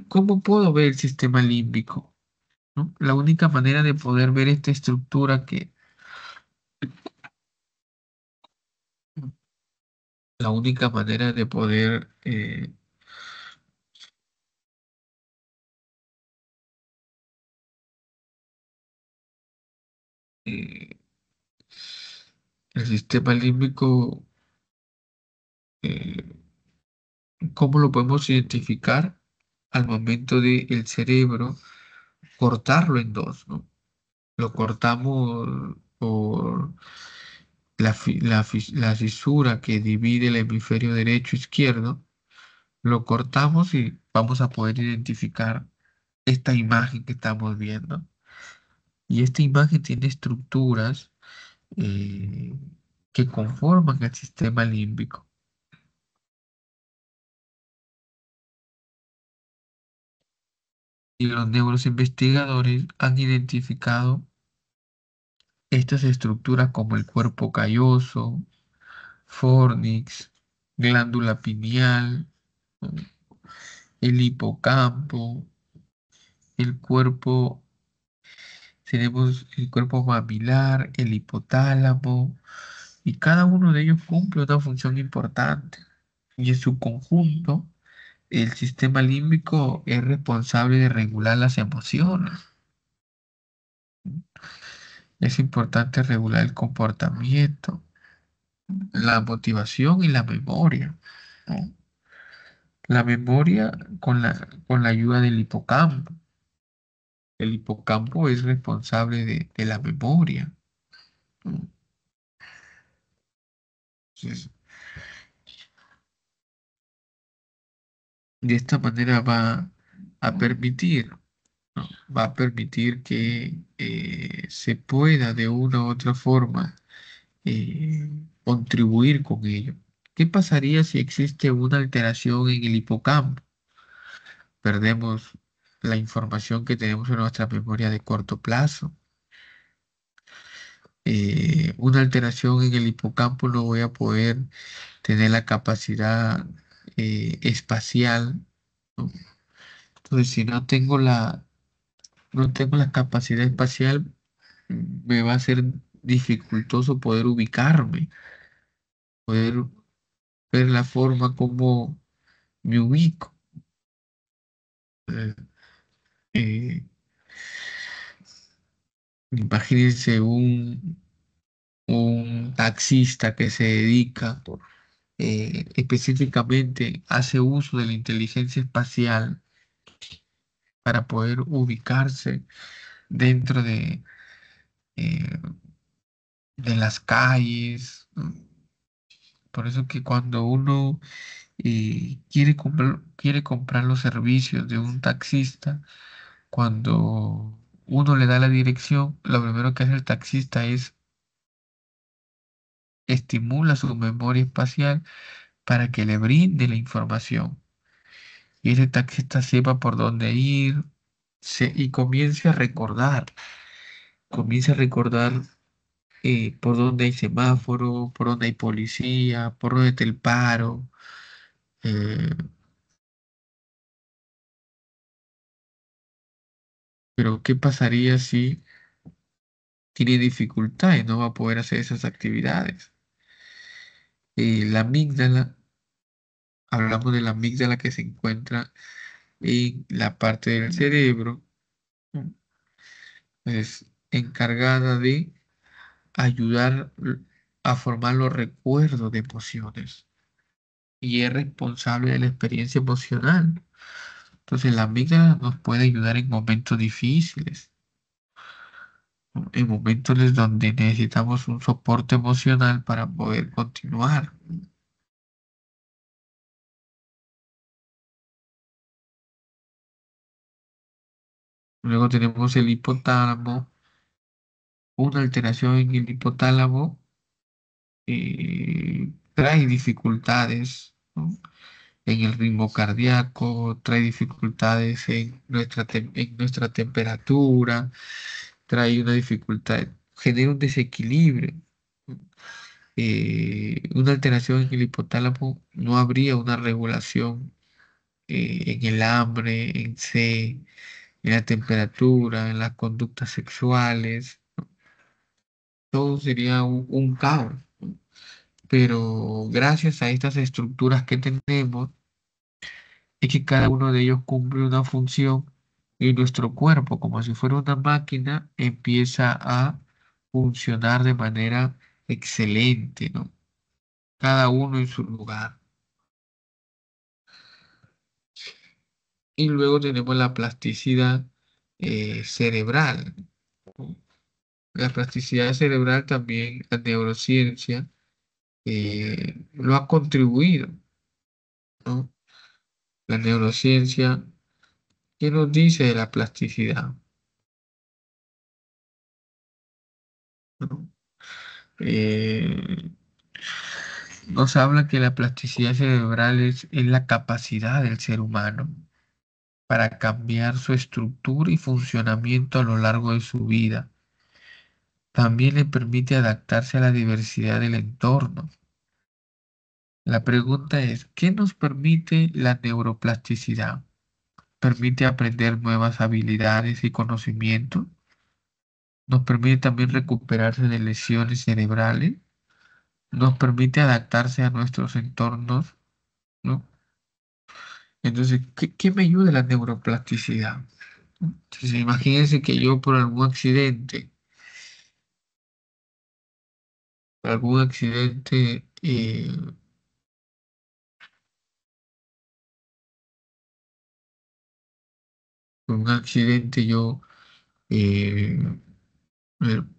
¿Cómo puedo ver el sistema límbico? ¿No? La única manera de poder ver esta estructura la única manera de poder Eh, el sistema límbico, eh, ¿cómo lo podemos identificar? Al momento de el cerebro cortarlo en dos, ¿no? Lo cortamos por la fisura que divide el hemisferio derecho e izquierdo, lo cortamos y vamos a poder identificar esta imagen que estamos viendo. Y esta imagen tiene estructuras eh, que conforman el sistema límbico. Y los neuroinvestigadores han identificado estas estructuras como el cuerpo calloso, fornix, glándula pineal, ¿no? El hipocampo, el cuerpo, tenemos el cuerpo mamilar, el hipotálamo, y cada uno de ellos cumple una función importante. Y en su conjunto, el sistema límbico es responsable de regular las emociones. Es importante regular el comportamiento, la motivación y la memoria, ¿no? La memoria con la ayuda del hipocampo. El hipocampo es responsable de la memoria, ¿no? Entonces, de esta manera a permitir, ¿no? Va a permitir que se pueda de una u otra forma eh, contribuir con ello. ¿Qué pasaría si existe una alteración en el hipocampo? Perdemos la información que tenemos en nuestra memoria de corto plazo. Una alteración en el hipocampo no voy a poder tener la capacidad espacial, ¿no? Entonces, si no tengo la capacidad espacial, me va a ser dificultoso poder ubicarme, poder ver la forma como me ubico. Eh, eh, Imagínense un taxista que se dedica específicamente, hace uso de la inteligencia espacial para poder ubicarse dentro eh, de las calles, ¿no? Por eso que cuando uno quiere comprar los servicios de un taxista, cuando uno le da la dirección, lo primero que hace el taxista es estimula su memoria espacial para que le brinde la información. Y ese taxista sepa por dónde ir y comience a recordar por dónde hay semáforo, por dónde hay policía, por dónde está el paro. eh, pero ¿qué pasaría si tiene dificultad y no va a poder hacer esas actividades? La amígdala, hablamos de la amígdala que se encuentra en la parte del cerebro, ¿no? Es encargada de ayudar a formar los recuerdos de emociones y es responsable de la experiencia emocional. Entonces, la amígdala nos puede ayudar en momentos difíciles, ¿no? En momentos en donde necesitamos un soporte emocional para poder continuar. Luego tenemos el hipotálamo. Una alteración en el hipotálamo trae dificultades, ¿no? En el ritmo cardíaco, trae dificultades en nuestra temperatura, trae una dificultad, genera un desequilibrio. Una alteración en el hipotálamo no habría una regulación en el hambre, en la temperatura, en las conductas sexuales. Todo sería un caos. Pero gracias a estas estructuras que tenemos, es que cada uno de ellos cumple una función y nuestro cuerpo, como si fuera una máquina, empieza a funcionar de manera excelente, ¿no? Cada uno en su lugar. Y luego tenemos la plasticidad cerebral, ¿no? La plasticidad cerebral también, la neurociencia, lo ha contribuido, ¿no? La neurociencia, ¿qué nos dice de la plasticidad? ¿No? Eh, Nos habla que la plasticidad cerebral es la capacidad del ser humano para cambiar su estructura y funcionamiento a lo largo de su vida. También le permite adaptarse a la diversidad del entorno. La pregunta es, ¿qué nos permite la neuroplasticidad? ¿Permite aprender nuevas habilidades y conocimientos? ¿Nos permite también recuperarse de lesiones cerebrales? ¿Nos permite adaptarse a nuestros entornos? ¿No? Entonces, ¿qué me ayuda la neuroplasticidad? Entonces, imagínense que yo por algún accidente, por un accidente yo eh,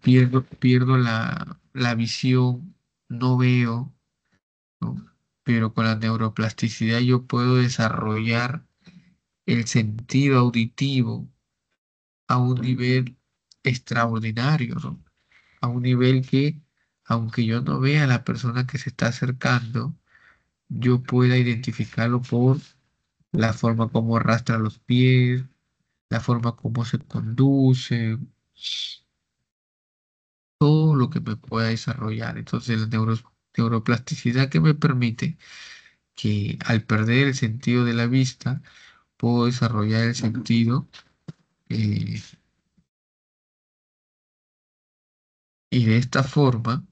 pierdo la visión, no veo, ¿no? Pero con la neuroplasticidad yo puedo desarrollar el sentido auditivo a un nivel extraordinario, ¿no? A un nivel que, aunque yo no vea a la persona que se está acercando, yo pueda identificarlo por la forma como arrastra los pies, la forma como se conduce, todo lo que me pueda desarrollar. Entonces, la neuroplasticidad que me permite que al perder el sentido de la vista, puedo desarrollar el sentido eh, y de esta forma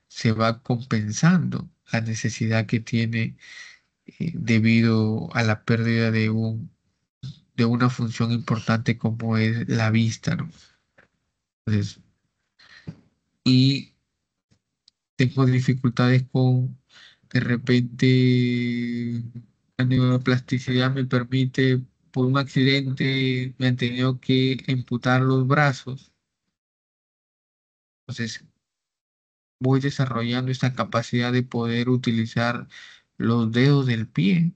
se va compensando la necesidad que tiene debido a la pérdida de una función importante como es la vista, ¿no? Entonces, y tengo dificultades con, de repente, la neuroplasticidad me permite, por un accidente, me han tenido que amputar los brazos. Entonces, voy desarrollando esta capacidad de poder utilizar los dedos del pie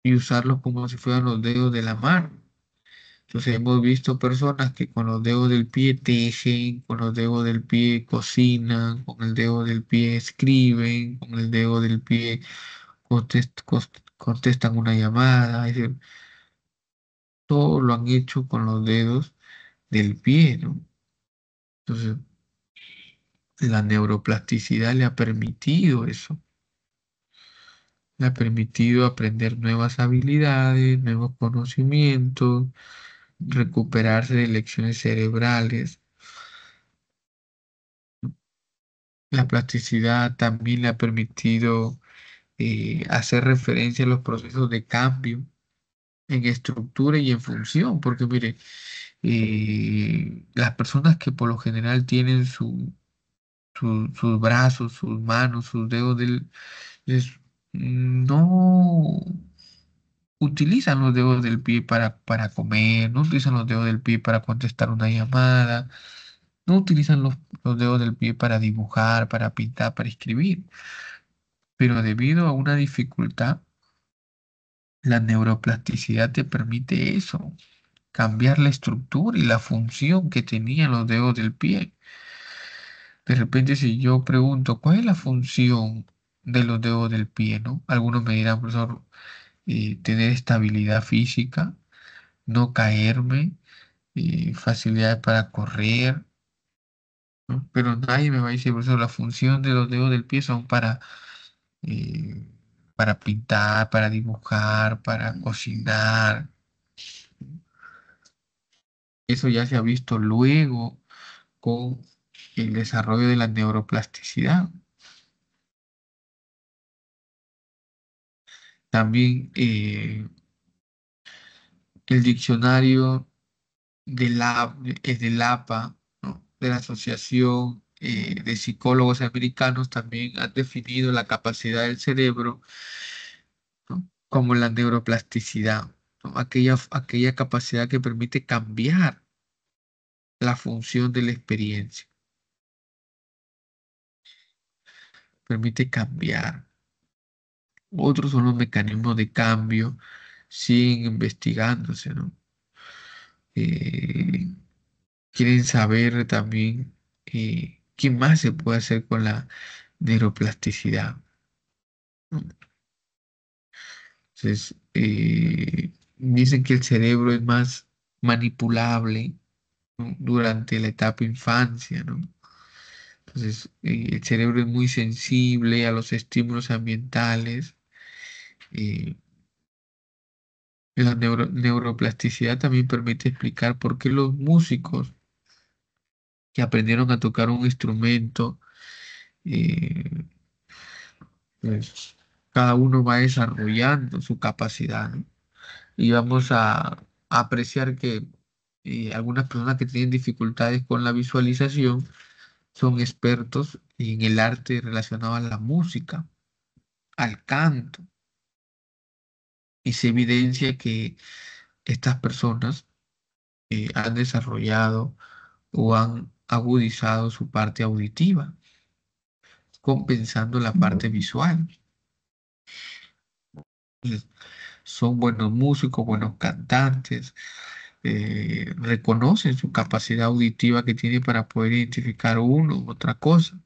y usarlos como si fueran los dedos de la mano. Entonces hemos visto personas que con los dedos del pie tejen, con los dedos del pie cocinan, con el dedo del pie escriben, con el dedo del pie contestan una llamada. Es decir, todo lo han hecho con los dedos del pie, ¿no? Entonces, la neuroplasticidad le ha permitido eso. Le ha permitido aprender nuevas habilidades, nuevos conocimientos, recuperarse de lecciones cerebrales. La plasticidad también le ha permitido hacer referencia a los procesos de cambio en estructura y en función, porque mire, las personas que por lo general tienen sus brazos, sus manos, sus dedos no utilizan los dedos del pie para comer, no utilizan los dedos del pie para contestar una llamada, no utilizan los dedos del pie para dibujar, para pintar, para escribir. Pero debido a una dificultad, la neuroplasticidad te permite eso, cambiar la estructura y la función que tenían los dedos del pie. De repente, si yo pregunto, ¿cuál es la función de los dedos del pie, no? Algunos me dirán, profesor, tener estabilidad física, no caerme, facilidad para correr, ¿no? Pero nadie me va a decir, profesor, la función de los dedos del pie son eh, para pintar, para dibujar, para cocinar. Eso ya se ha visto luego con el desarrollo de la neuroplasticidad. También el diccionario del APA, ¿no? de la Asociación de Psicólogos Americanos también han definido la capacidad del cerebro, ¿no? Como la neuroplasticidad, ¿no? Aquella capacidad que permite cambiar la función de la experiencia, permite cambiar. Otros son los mecanismos de cambio, siguen investigándose, ¿no? Eh, Quieren saber también qué más se puede hacer con la neuroplasticidad, ¿no? Entonces, dicen que el cerebro es más manipulable, ¿no? Durante la etapa infancia, ¿no? Entonces, el cerebro es muy sensible a los estímulos ambientales. eh, la neuroplasticidad también permite explicar por qué los músicos que aprendieron a tocar un instrumento, eh, pues, cada uno va desarrollando su capacidad, ¿no? Y vamos a apreciar que algunas personas que tienen dificultades con la visualización son expertos en el arte relacionado a la música, al canto, y se evidencia que estas personas han desarrollado o han agudizado su parte auditiva, compensando la parte visual. Entonces, son buenos músicos, buenos cantantes, reconocen su capacidad auditiva que tienen para poder identificar uno u otra cosa.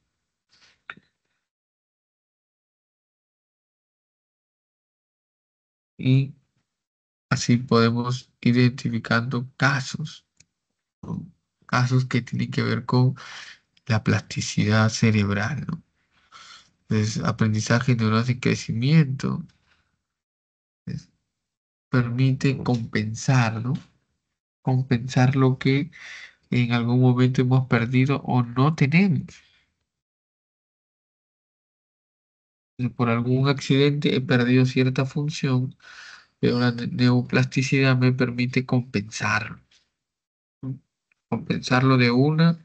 Y así podemos identificando casos, ¿no? Casos que tienen que ver con la plasticidad cerebral, ¿no? Entonces, aprendizaje neuronal y crecimiento pues, permite compensar, ¿no? Compensar lo que en algún momento hemos perdido o no tenemos. Por algún accidente he perdido cierta función, pero la neoplasticidad me permite compensarlo, ¿no? Compensarlo de una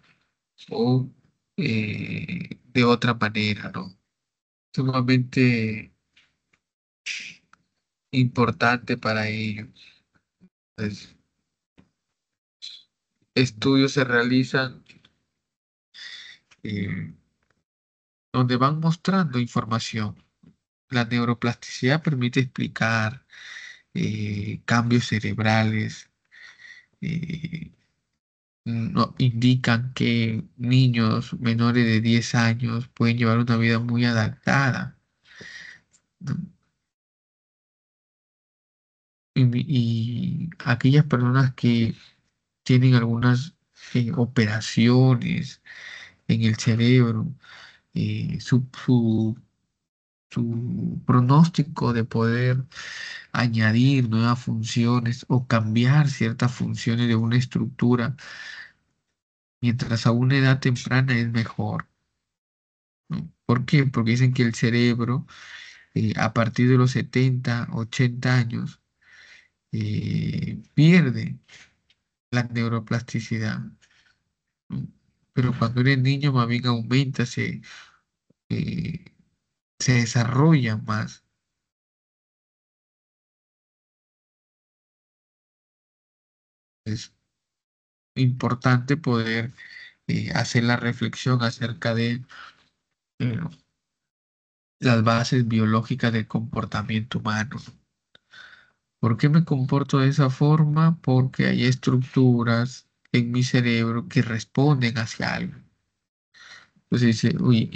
o de otra manera, ¿no? Sumamente importante para ello. Pues, estudios se realizan eh, donde van mostrando información. La neuroplasticidad permite explicar cambios cerebrales, eh, indican que niños menores de 10 años pueden llevar una vida muy adaptada, ¿no? Y aquellas personas que tienen algunas operaciones en el cerebro, su pronóstico de poder añadir nuevas funciones o cambiar ciertas funciones de una estructura mientras a una edad temprana es mejor, ¿no? ¿Por qué? Porque dicen que el cerebro a partir de los 70 80 años pierde la neuroplasticidad, ¿no? Pero cuando eres niño más bien aumenta, eh, se desarrolla más. Es importante poder hacer la reflexión acerca de eh, las bases biológicas del comportamiento humano. ¿Por qué me comporto de esa forma? Porque hay estructuras en mi cerebro que responden hacia algo. Entonces dice, uy,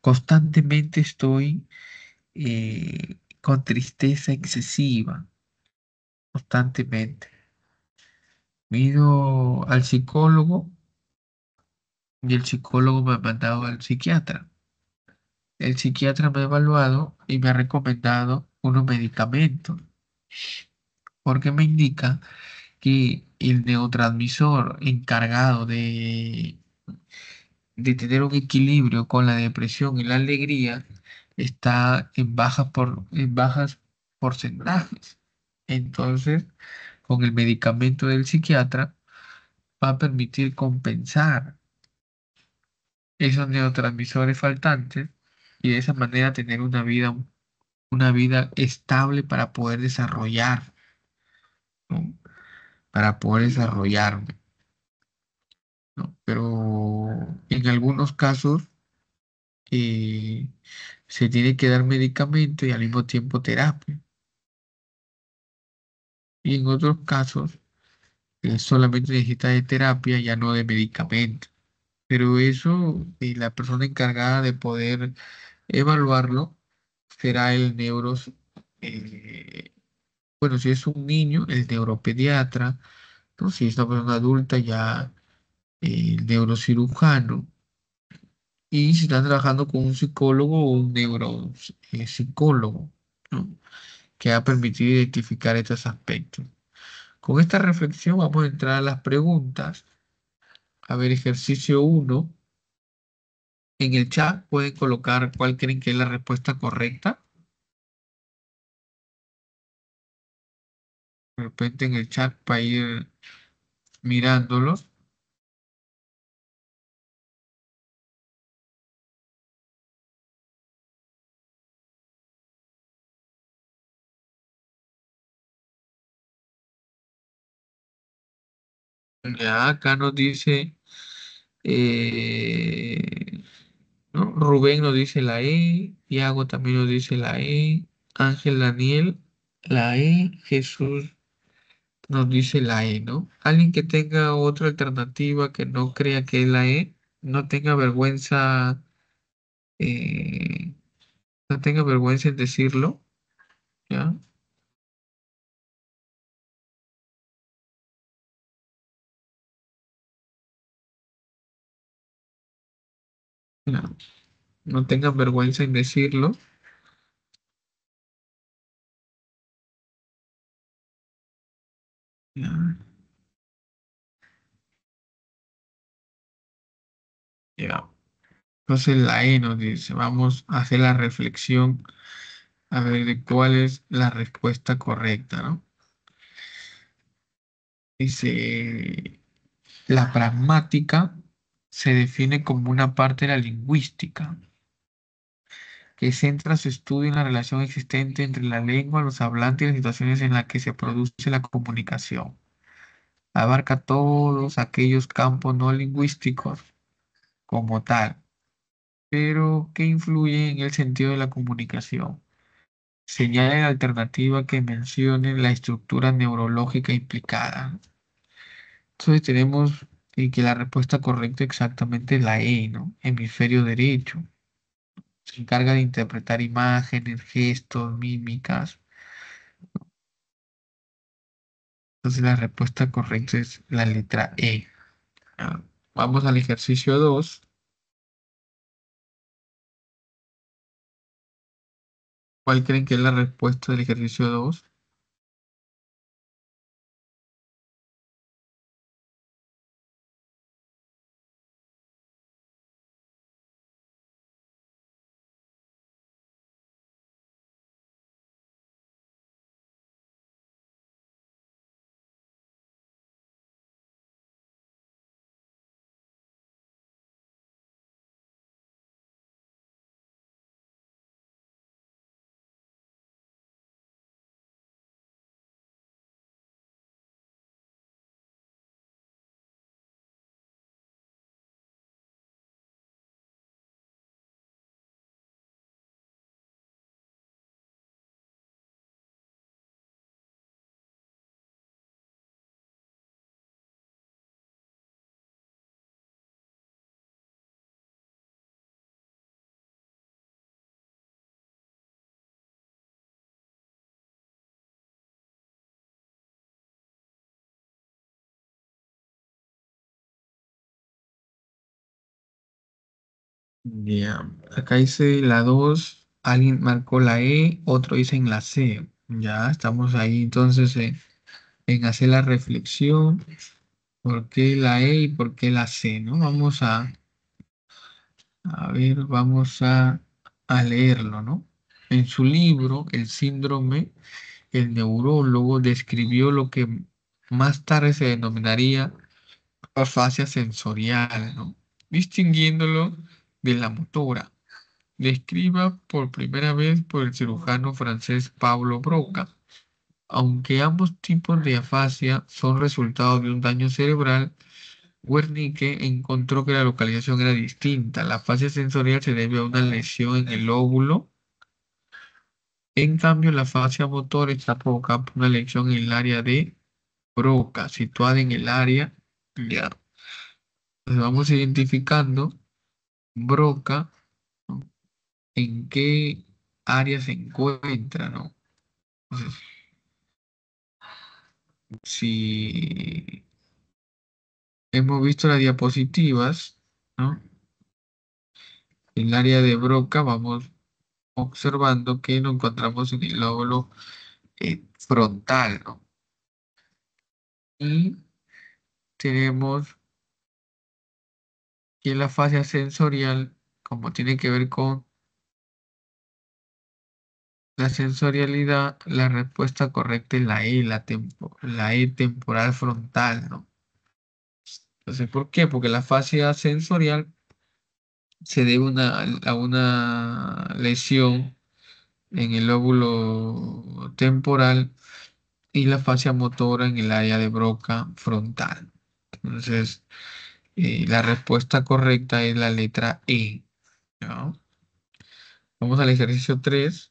constantemente estoy con tristeza excesiva, constantemente. Vino al psicólogo y el psicólogo me ha mandado al psiquiatra. El psiquiatra me ha evaluado y me ha recomendado unos medicamentos, porque me indica que el neurotransmisor encargado de tener un equilibrio con la depresión y la alegría está en bajas porcentajes. Entonces, con el medicamento del psiquiatra, va a permitir compensar esos neurotransmisores faltantes y de esa manera tener una vida estable para poder desarrollar, ¿no? Para poder desarrollarme, ¿no? Pero en algunos casos eh, se tiene que dar medicamento y al mismo tiempo terapia. Y en otros casos solamente necesita de terapia, ya no de medicamento. Pero eso, la persona encargada de poder evaluarlo será el bueno, si es un niño, el neuropediatra, ¿no? Si es una persona adulta, ya el neurocirujano. Y si están trabajando con un psicólogo o un neuropsicólogo, ¿no? Que va a permitir identificar estos aspectos. Con esta reflexión vamos a entrar a las preguntas. A ver, ejercicio uno. En el chat pueden colocar cuál creen que es la respuesta correcta. De repente en el chat para ir mirándolos. Ya acá nos dice, eh, ¿no? Rubén nos dice la E, Tiago también nos dice la E, Ángel Daniel, la E, Jesús nos dice la E, ¿no? Alguien que tenga otra alternativa que no crea que es la E, no tenga vergüenza, eh, no tenga vergüenza en decirlo, ¿ya? Ya. No tengan vergüenza en decirlo, ¿ya? Ya. Entonces la E nos dice, vamos a hacer la reflexión a ver de cuál es la respuesta correcta, ¿no? Dice, la pragmática se define como una parte de la lingüística que centra su estudio en la relación existente entre la lengua, los hablantes y las situaciones en las que se produce la comunicación. Abarca todos aquellos campos no lingüísticos como tal, pero que influyen en el sentido de la comunicación. Señale la alternativa que mencione la estructura neurológica implicada. Entonces tenemos que la respuesta correcta exactamente es la E, ¿no? Hemisferio derecho. Se encarga de interpretar imágenes, gestos, mímicas. Entonces la respuesta correcta es la letra E. Ah, vamos al ejercicio 2. ¿Cuál creen que es la respuesta del ejercicio 2? Ya, acá dice la 2. Alguien marcó la E, otro dice en la C. Ya estamos ahí entonces en hacer la reflexión. ¿Por qué la E y por qué la C, no? A ver, a leerlo, ¿no? En su libro, El síndrome, el neurólogo describió lo que más tarde se denominaría afasia sensorial, ¿no? Distinguiéndolo de la motora, describa por primera vez por el cirujano francés Pablo Broca. Aunque ambos tipos de afasia son resultado de un daño cerebral, Wernicke encontró que la localización era distinta. La afasia sensorial se debe a una lesión en el óvulo. En cambio, la afasia motor está provocada por una lesión en el área de Broca, situada en el área. Ya. Entonces vamos identificando Broca, ¿no? En qué área se encuentra, ¿no? Entonces, si hemos visto las diapositivas, ¿no? En el área de Broca vamos observando que nos encontramos en el lóbulo frontal, ¿no? Y tenemos que la fascia sensorial, como tiene que ver con la sensorialidad, la respuesta correcta es la E, la E temporal frontal, ¿no? Entonces, ¿por qué? Porque la fascia sensorial se debe a una lesión en el lóbulo temporal y la fascia motora en el área de Broca frontal. Entonces, la respuesta correcta es la letra E, ¿no? Vamos al ejercicio 3.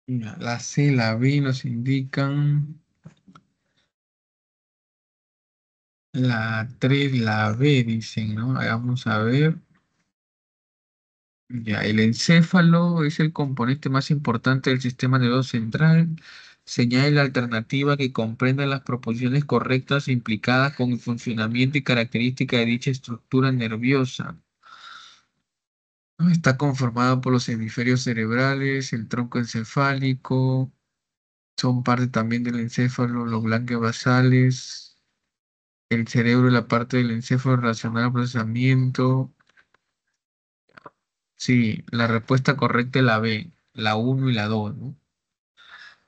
Mira, la C y la B nos indican la 3, la B, dicen, ¿no? Vamos a ver. Ya, el encéfalo es el componente más importante del sistema nervioso central. Señale la alternativa que comprenda las proposiciones correctas implicadas con el funcionamiento y característica de dicha estructura nerviosa, ¿no? Está conformado por los hemisferios cerebrales, el tronco encefálico, son parte también del encéfalo, los ganglios basales, el cerebro y la parte del encéfalo relacionada al procesamiento. Sí, la respuesta correcta es la B, la uno y la 2, ¿no?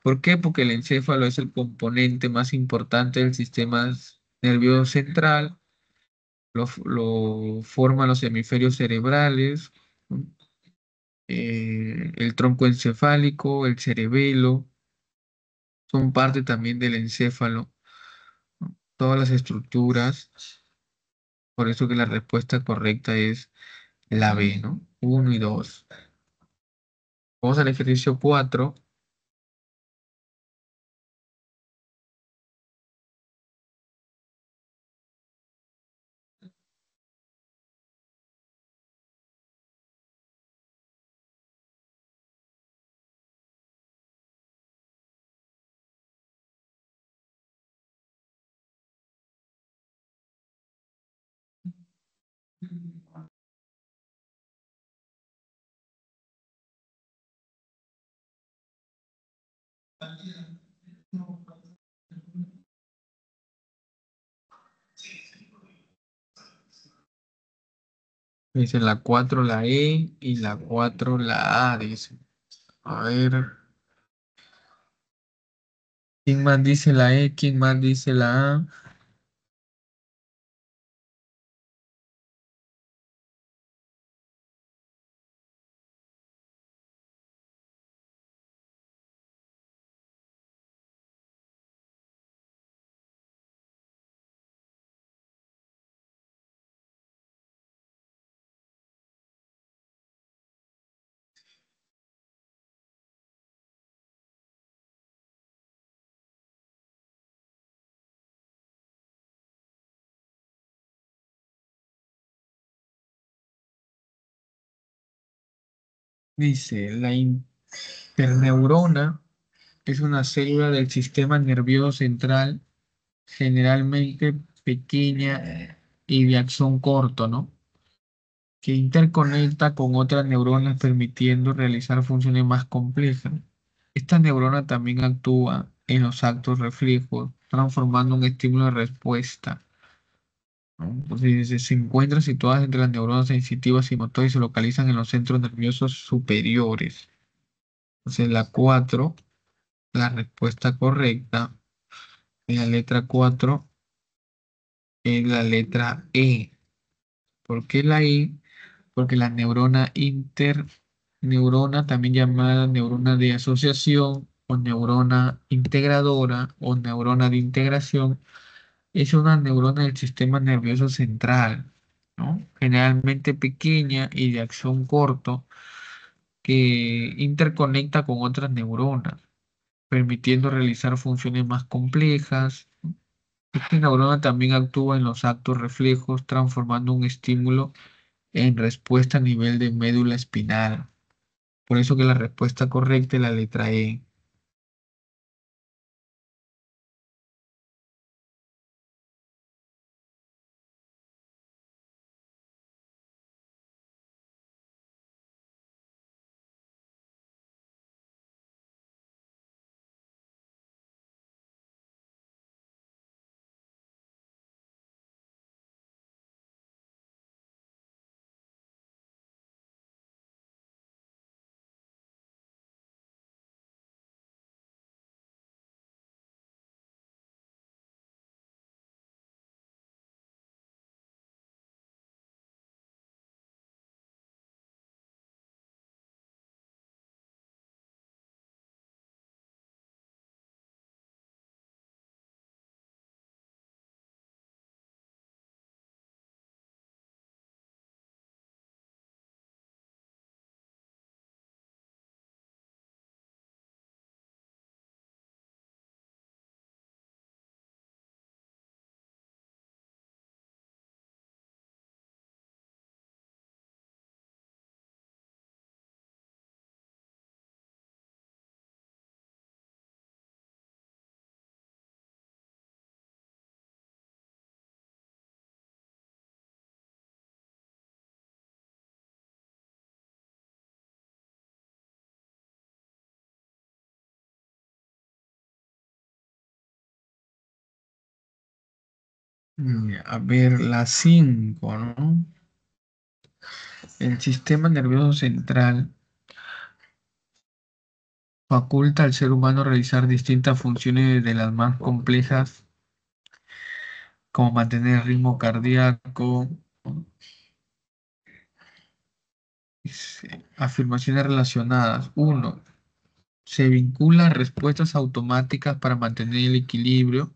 ¿Por qué? Porque el encéfalo es el componente más importante del sistema nervioso central, lo forman los hemisferios cerebrales, ¿no? El tronco encefálico, el cerebelo, son parte también del encéfalo, ¿no? Todas las estructuras, por eso que la respuesta correcta es la B, ¿no? Uno y 2. Vamos al ejercicio 4. Dice la 4 la E y la 4 la A, dice. A ver, ¿Quién más dice la E? ¿Quién más dice la A? Dice, la interneurona es una célula del sistema nervioso central, generalmente pequeña y de axón corto, ¿no? Que interconecta con otras neuronas permitiendo realizar funciones más complejas. Esta neurona también actúa en los actos reflejos, transformando un estímulo en respuesta, ¿no? Entonces, se encuentran situadas entre las neuronas sensitivas y motoras y se localizan en los centros nerviosos superiores. Entonces, la 4, la respuesta correcta en la letra 4 es la letra E. ¿Por qué la E? Porque la neurona interneurona, también llamada neurona de asociación o neurona integradora o neurona de integración, es una neurona del sistema nervioso central, ¿no? Generalmente pequeña y de acción corto que interconecta con otras neuronas, permitiendo realizar funciones más complejas. Esta neurona también actúa en los actos reflejos, transformando un estímulo en respuesta a nivel de médula espinal. Por eso que la respuesta correcta es la letra E. A ver, la 5, ¿no? El sistema nervioso central faculta al ser humano realizar distintas funciones de las más complejas, como mantener el ritmo cardíaco. Dice, afirmaciones relacionadas. Uno, se vinculan respuestas automáticas para mantener el equilibrio.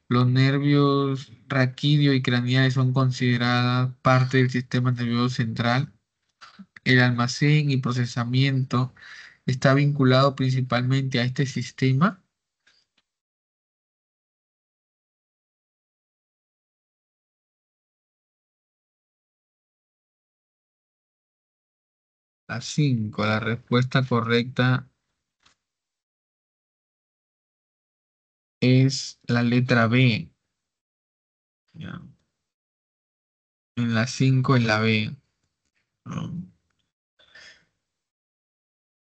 Los nervios raquídeo y craneales son consideradas parte del sistema nervioso central. El almacén y procesamiento está vinculado principalmente a este sistema. La 5, la respuesta correcta es la letra B. ¿Ya? En la 5 en la B, ¿no?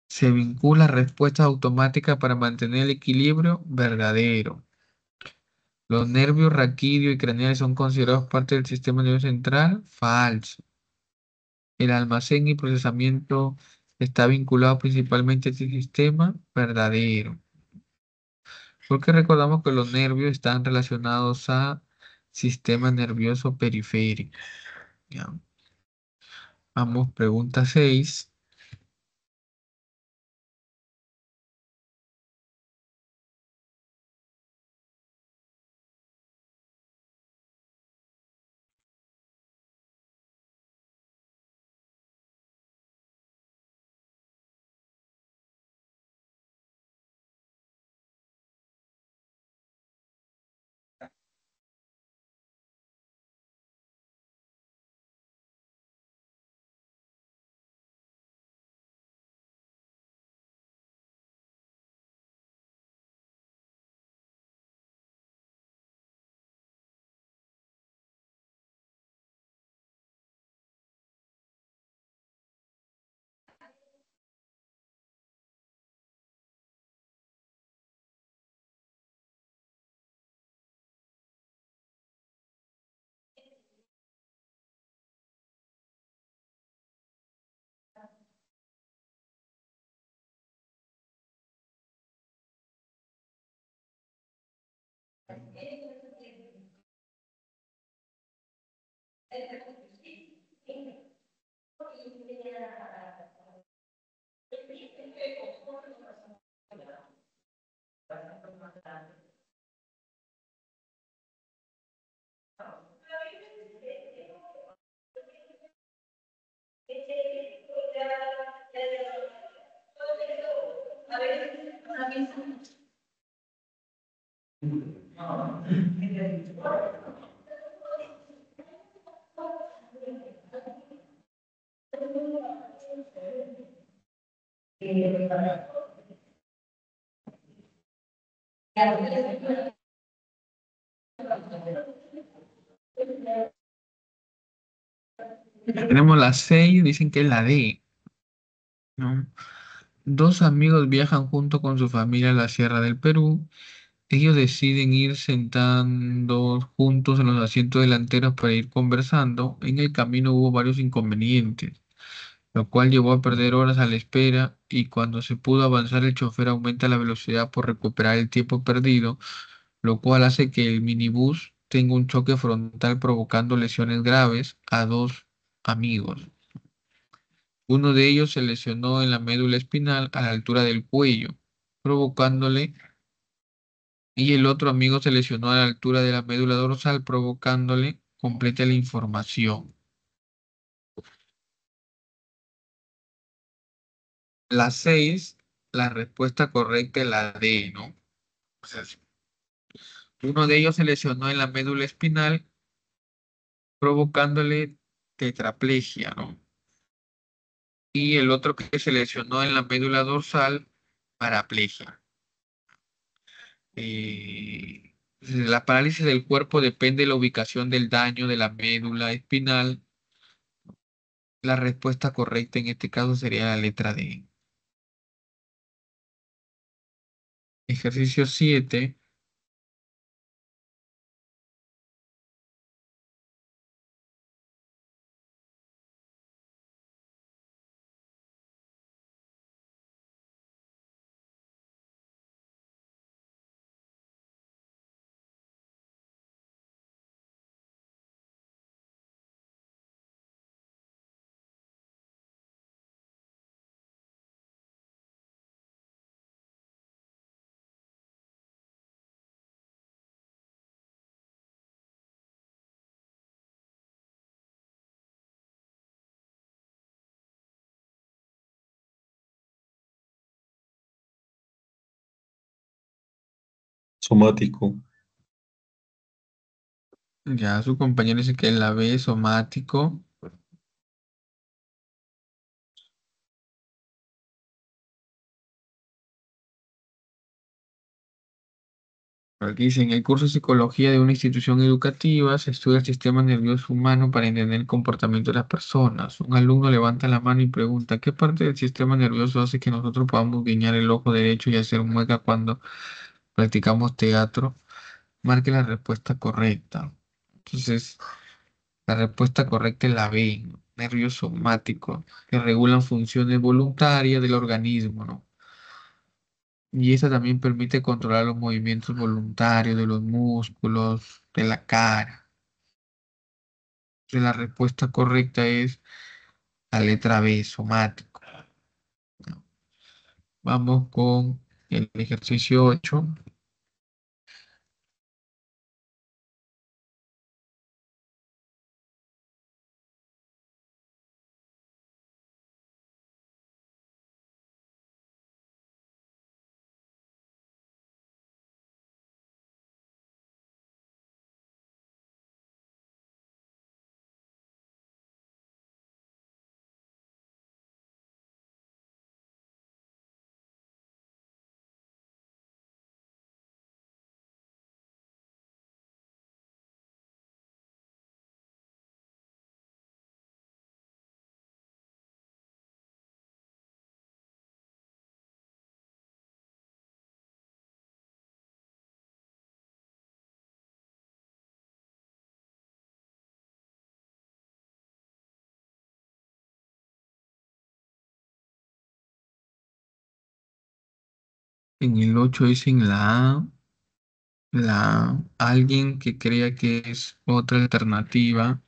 Se vincula respuestas automáticas para mantener el equilibrio verdadero. Los nervios raquídeo y craneales son considerados parte del sistema nervioso central. Falso. El almacén y procesamiento está vinculado principalmente a este sistema. Verdadero. Porque recordamos que los nervios están relacionados a sistema nervioso periférico. Ya. Vamos, pregunta 6. Tenemos la 6, dicen que es la D, ¿no? Dos amigos viajan junto con su familia a la Sierra del Perú. Ellos deciden ir sentando juntos en los asientos delanteros para ir conversando. En el camino hubo varios inconvenientes, lo cual llevó a perder horas a la espera y cuando se pudo avanzar el chofer aumenta la velocidad por recuperar el tiempo perdido, lo cual hace que el minibús tenga un choque frontal provocando lesiones graves a dos amigos. Uno de ellos se lesionó en la médula espinal a la altura del cuello, provocándole, y el otro amigo se lesionó a la altura de la médula dorsal, provocándole completa la información. La 6, la respuesta correcta es la D, ¿no? O sea, uno de ellos se lesionó en la médula espinal, provocándole tetraplegia, ¿no? Y el otro que se lesionó en la médula dorsal, paraplegia. La parálisis del cuerpo depende de la ubicación del daño de la médula espinal. La respuesta correcta en este caso sería la letra D. Ejercicio 7. Somático. Ya su compañero dice que es la B, somático. Aquí dice, en el curso de psicología de una institución educativa se estudia el sistema nervioso humano para entender el comportamiento de las personas. Un alumno levanta la mano y pregunta, ¿qué parte del sistema nervioso hace que nosotros podamos guiñar el ojo derecho y hacer mueca cuando practicamos teatro? Marque la respuesta correcta. Entonces, la respuesta correcta es la B, ¿no? Nervios somáticos, que regulan funciones voluntarias del organismo, ¿no? Y esa también permite controlar los movimientos voluntarios de los músculos, de la cara. Entonces, la respuesta correcta es la letra B, somático. Vamos con el ejercicio 8. En el 8 dicen alguien que crea que es otra alternativa.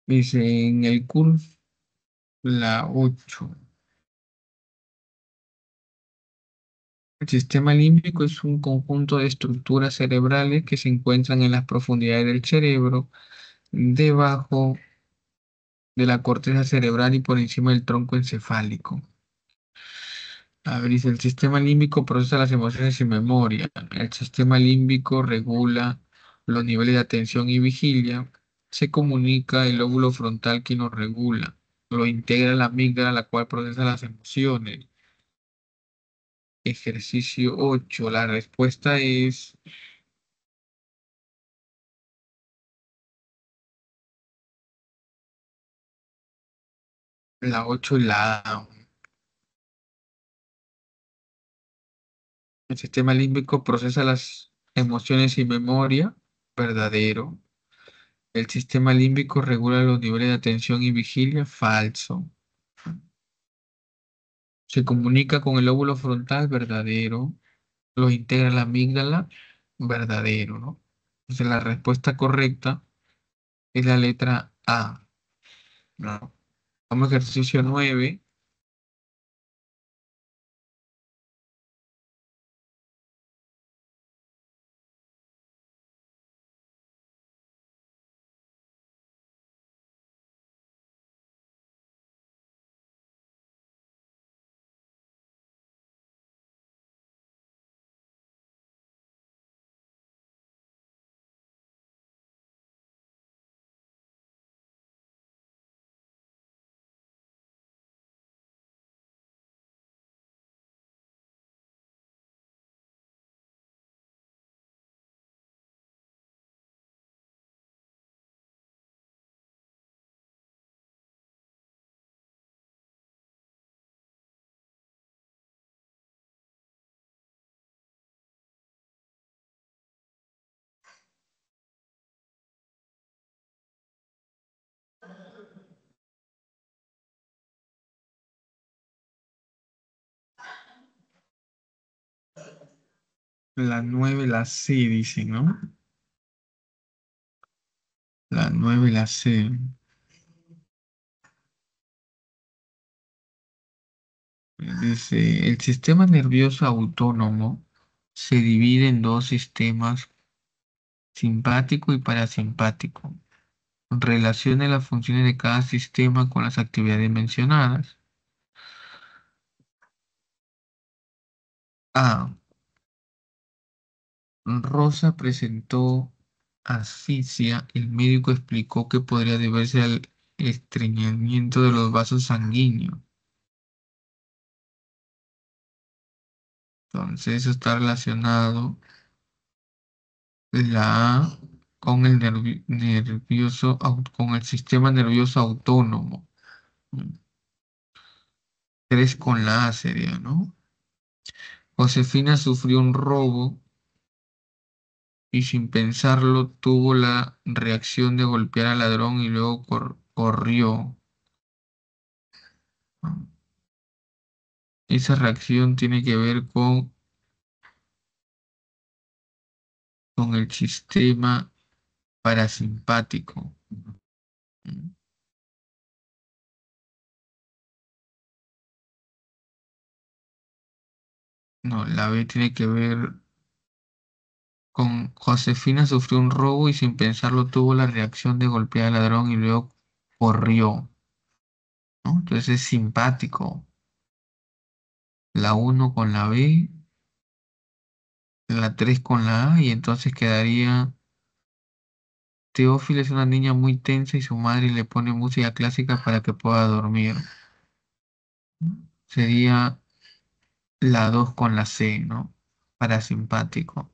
Dice en el curso, la 8. El sistema límbico es un conjunto de estructuras cerebrales que se encuentran en las profundidades del cerebro, debajo de la corteza cerebral y por encima del tronco encefálico. A ver, dice, el sistema límbico procesa las emociones y memoria. El sistema límbico regula los niveles de atención y vigilia. Se comunica el lóbulo frontal que nos regula. Lo integra la amígdala, la cual procesa las emociones. Ejercicio 8. La respuesta es la 8 y la A. El sistema límbico procesa las emociones y memoria. Verdadero. El sistema límbico regula los niveles de atención y vigilia. Falso. Se comunica con el lóbulo frontal. Verdadero. Los integra la amígdala. Verdadero, ¿no? Entonces la respuesta correcta es la letra A, ¿no? Vamos a ejercicio 9. La 9, la C, dicen, ¿no? La 9, la C. Dice, el sistema nervioso autónomo se divide en dos sistemas, simpático y parasimpático. Relacione las funciones de cada sistema con las actividades mencionadas. A. Rosa presentó asfixia. El médico explicó que podría deberse al estreñimiento de los vasos sanguíneos. Entonces, eso está relacionado La A con el con el sistema nervioso autónomo. 3 con la A sería, ¿no? Josefina sufrió un robo y sin pensarlo tuvo la reacción de golpear al ladrón y luego corrió, ¿no? Esa reacción tiene que ver con el sistema parasimpático. ¿Mm? No, la B tiene que ver con Josefina sufrió un robo y sin pensarlo tuvo la reacción de golpear al ladrón y luego corrió, ¿no? Entonces es simpático. La uno con la B, la 3 con la A y entonces quedaría Teófila es una niña muy tensa y su madre le pone música clásica para que pueda dormir. Sería la 2 con la C, ¿no? Parasimpático.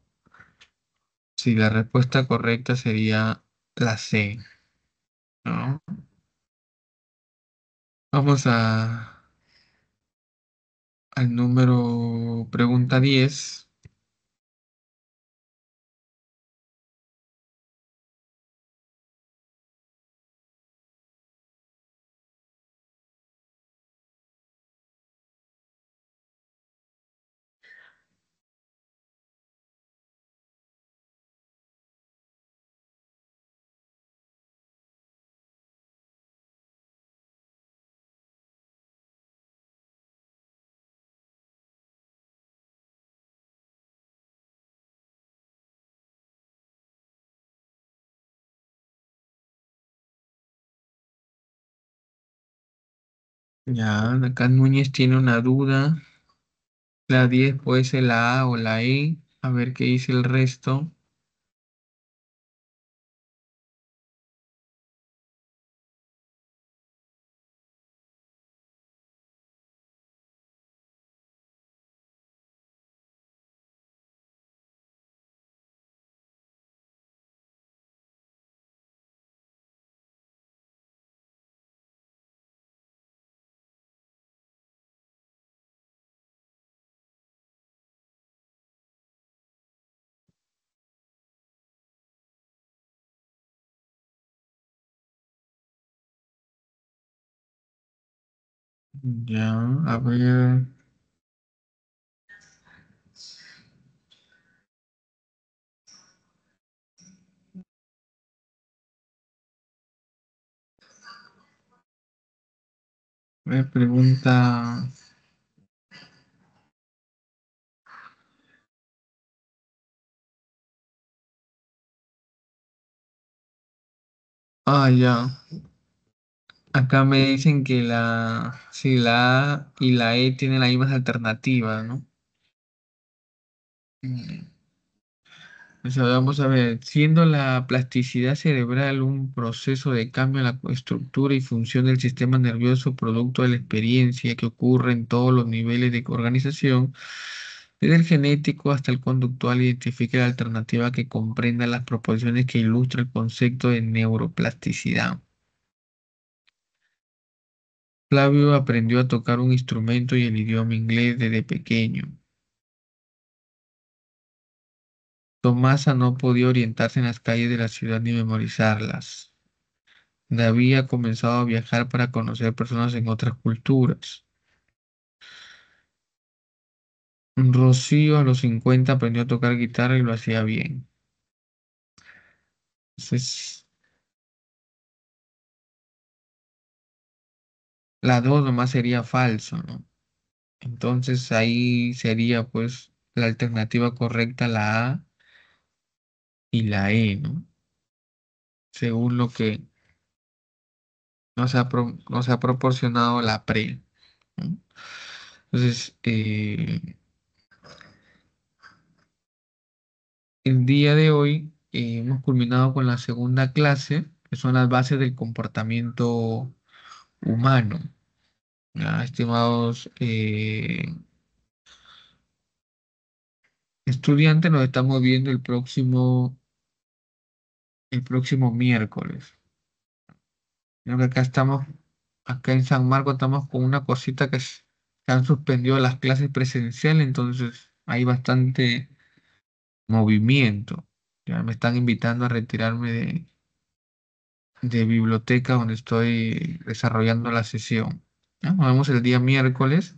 Sí, la respuesta correcta sería la C, ¿no? Vamos al número pregunta 10. Ya, acá Núñez tiene una duda. La 10 puede ser la A o la E. A ver qué dice el resto. Ya, a ver. Me pregunta. Ah, ya. Acá me dicen que si la A y la E tienen las mismas alternativas, ¿no? Mm, O sea, vamos a ver, siendo la plasticidad cerebral un proceso de cambio en la estructura y función del sistema nervioso producto de la experiencia que ocurre en todos los niveles de organización, desde el genético hasta el conductual, identifique la alternativa que comprenda las proporciones que ilustra el concepto de neuroplasticidad. Flavio aprendió a tocar un instrumento y el idioma inglés desde pequeño. Tomasa no podía orientarse en las calles de la ciudad ni memorizarlas. David ha comenzado a viajar para conocer personas en otras culturas. Rocío a los 50 aprendió a tocar guitarra y lo hacía bien. Entonces, la 2 nomás sería falso, ¿no? Entonces ahí sería pues la alternativa correcta la A y la E, ¿no? Según lo que nos ha proporcionado la PRE, ¿no? Entonces, el día de hoy hemos culminado con la segunda clase, que son las bases del comportamiento humano. Ya, estimados estudiantes, nos estamos viendo el próximo el próximo miércoles. Creo que acá en San Marcos estamos con una cosita que se han suspendido las clases presenciales, entonces hay bastante movimiento. Ya me están invitando a retirarme de biblioteca donde estoy desarrollando la sesión. ¿Ya? Nos vemos el día miércoles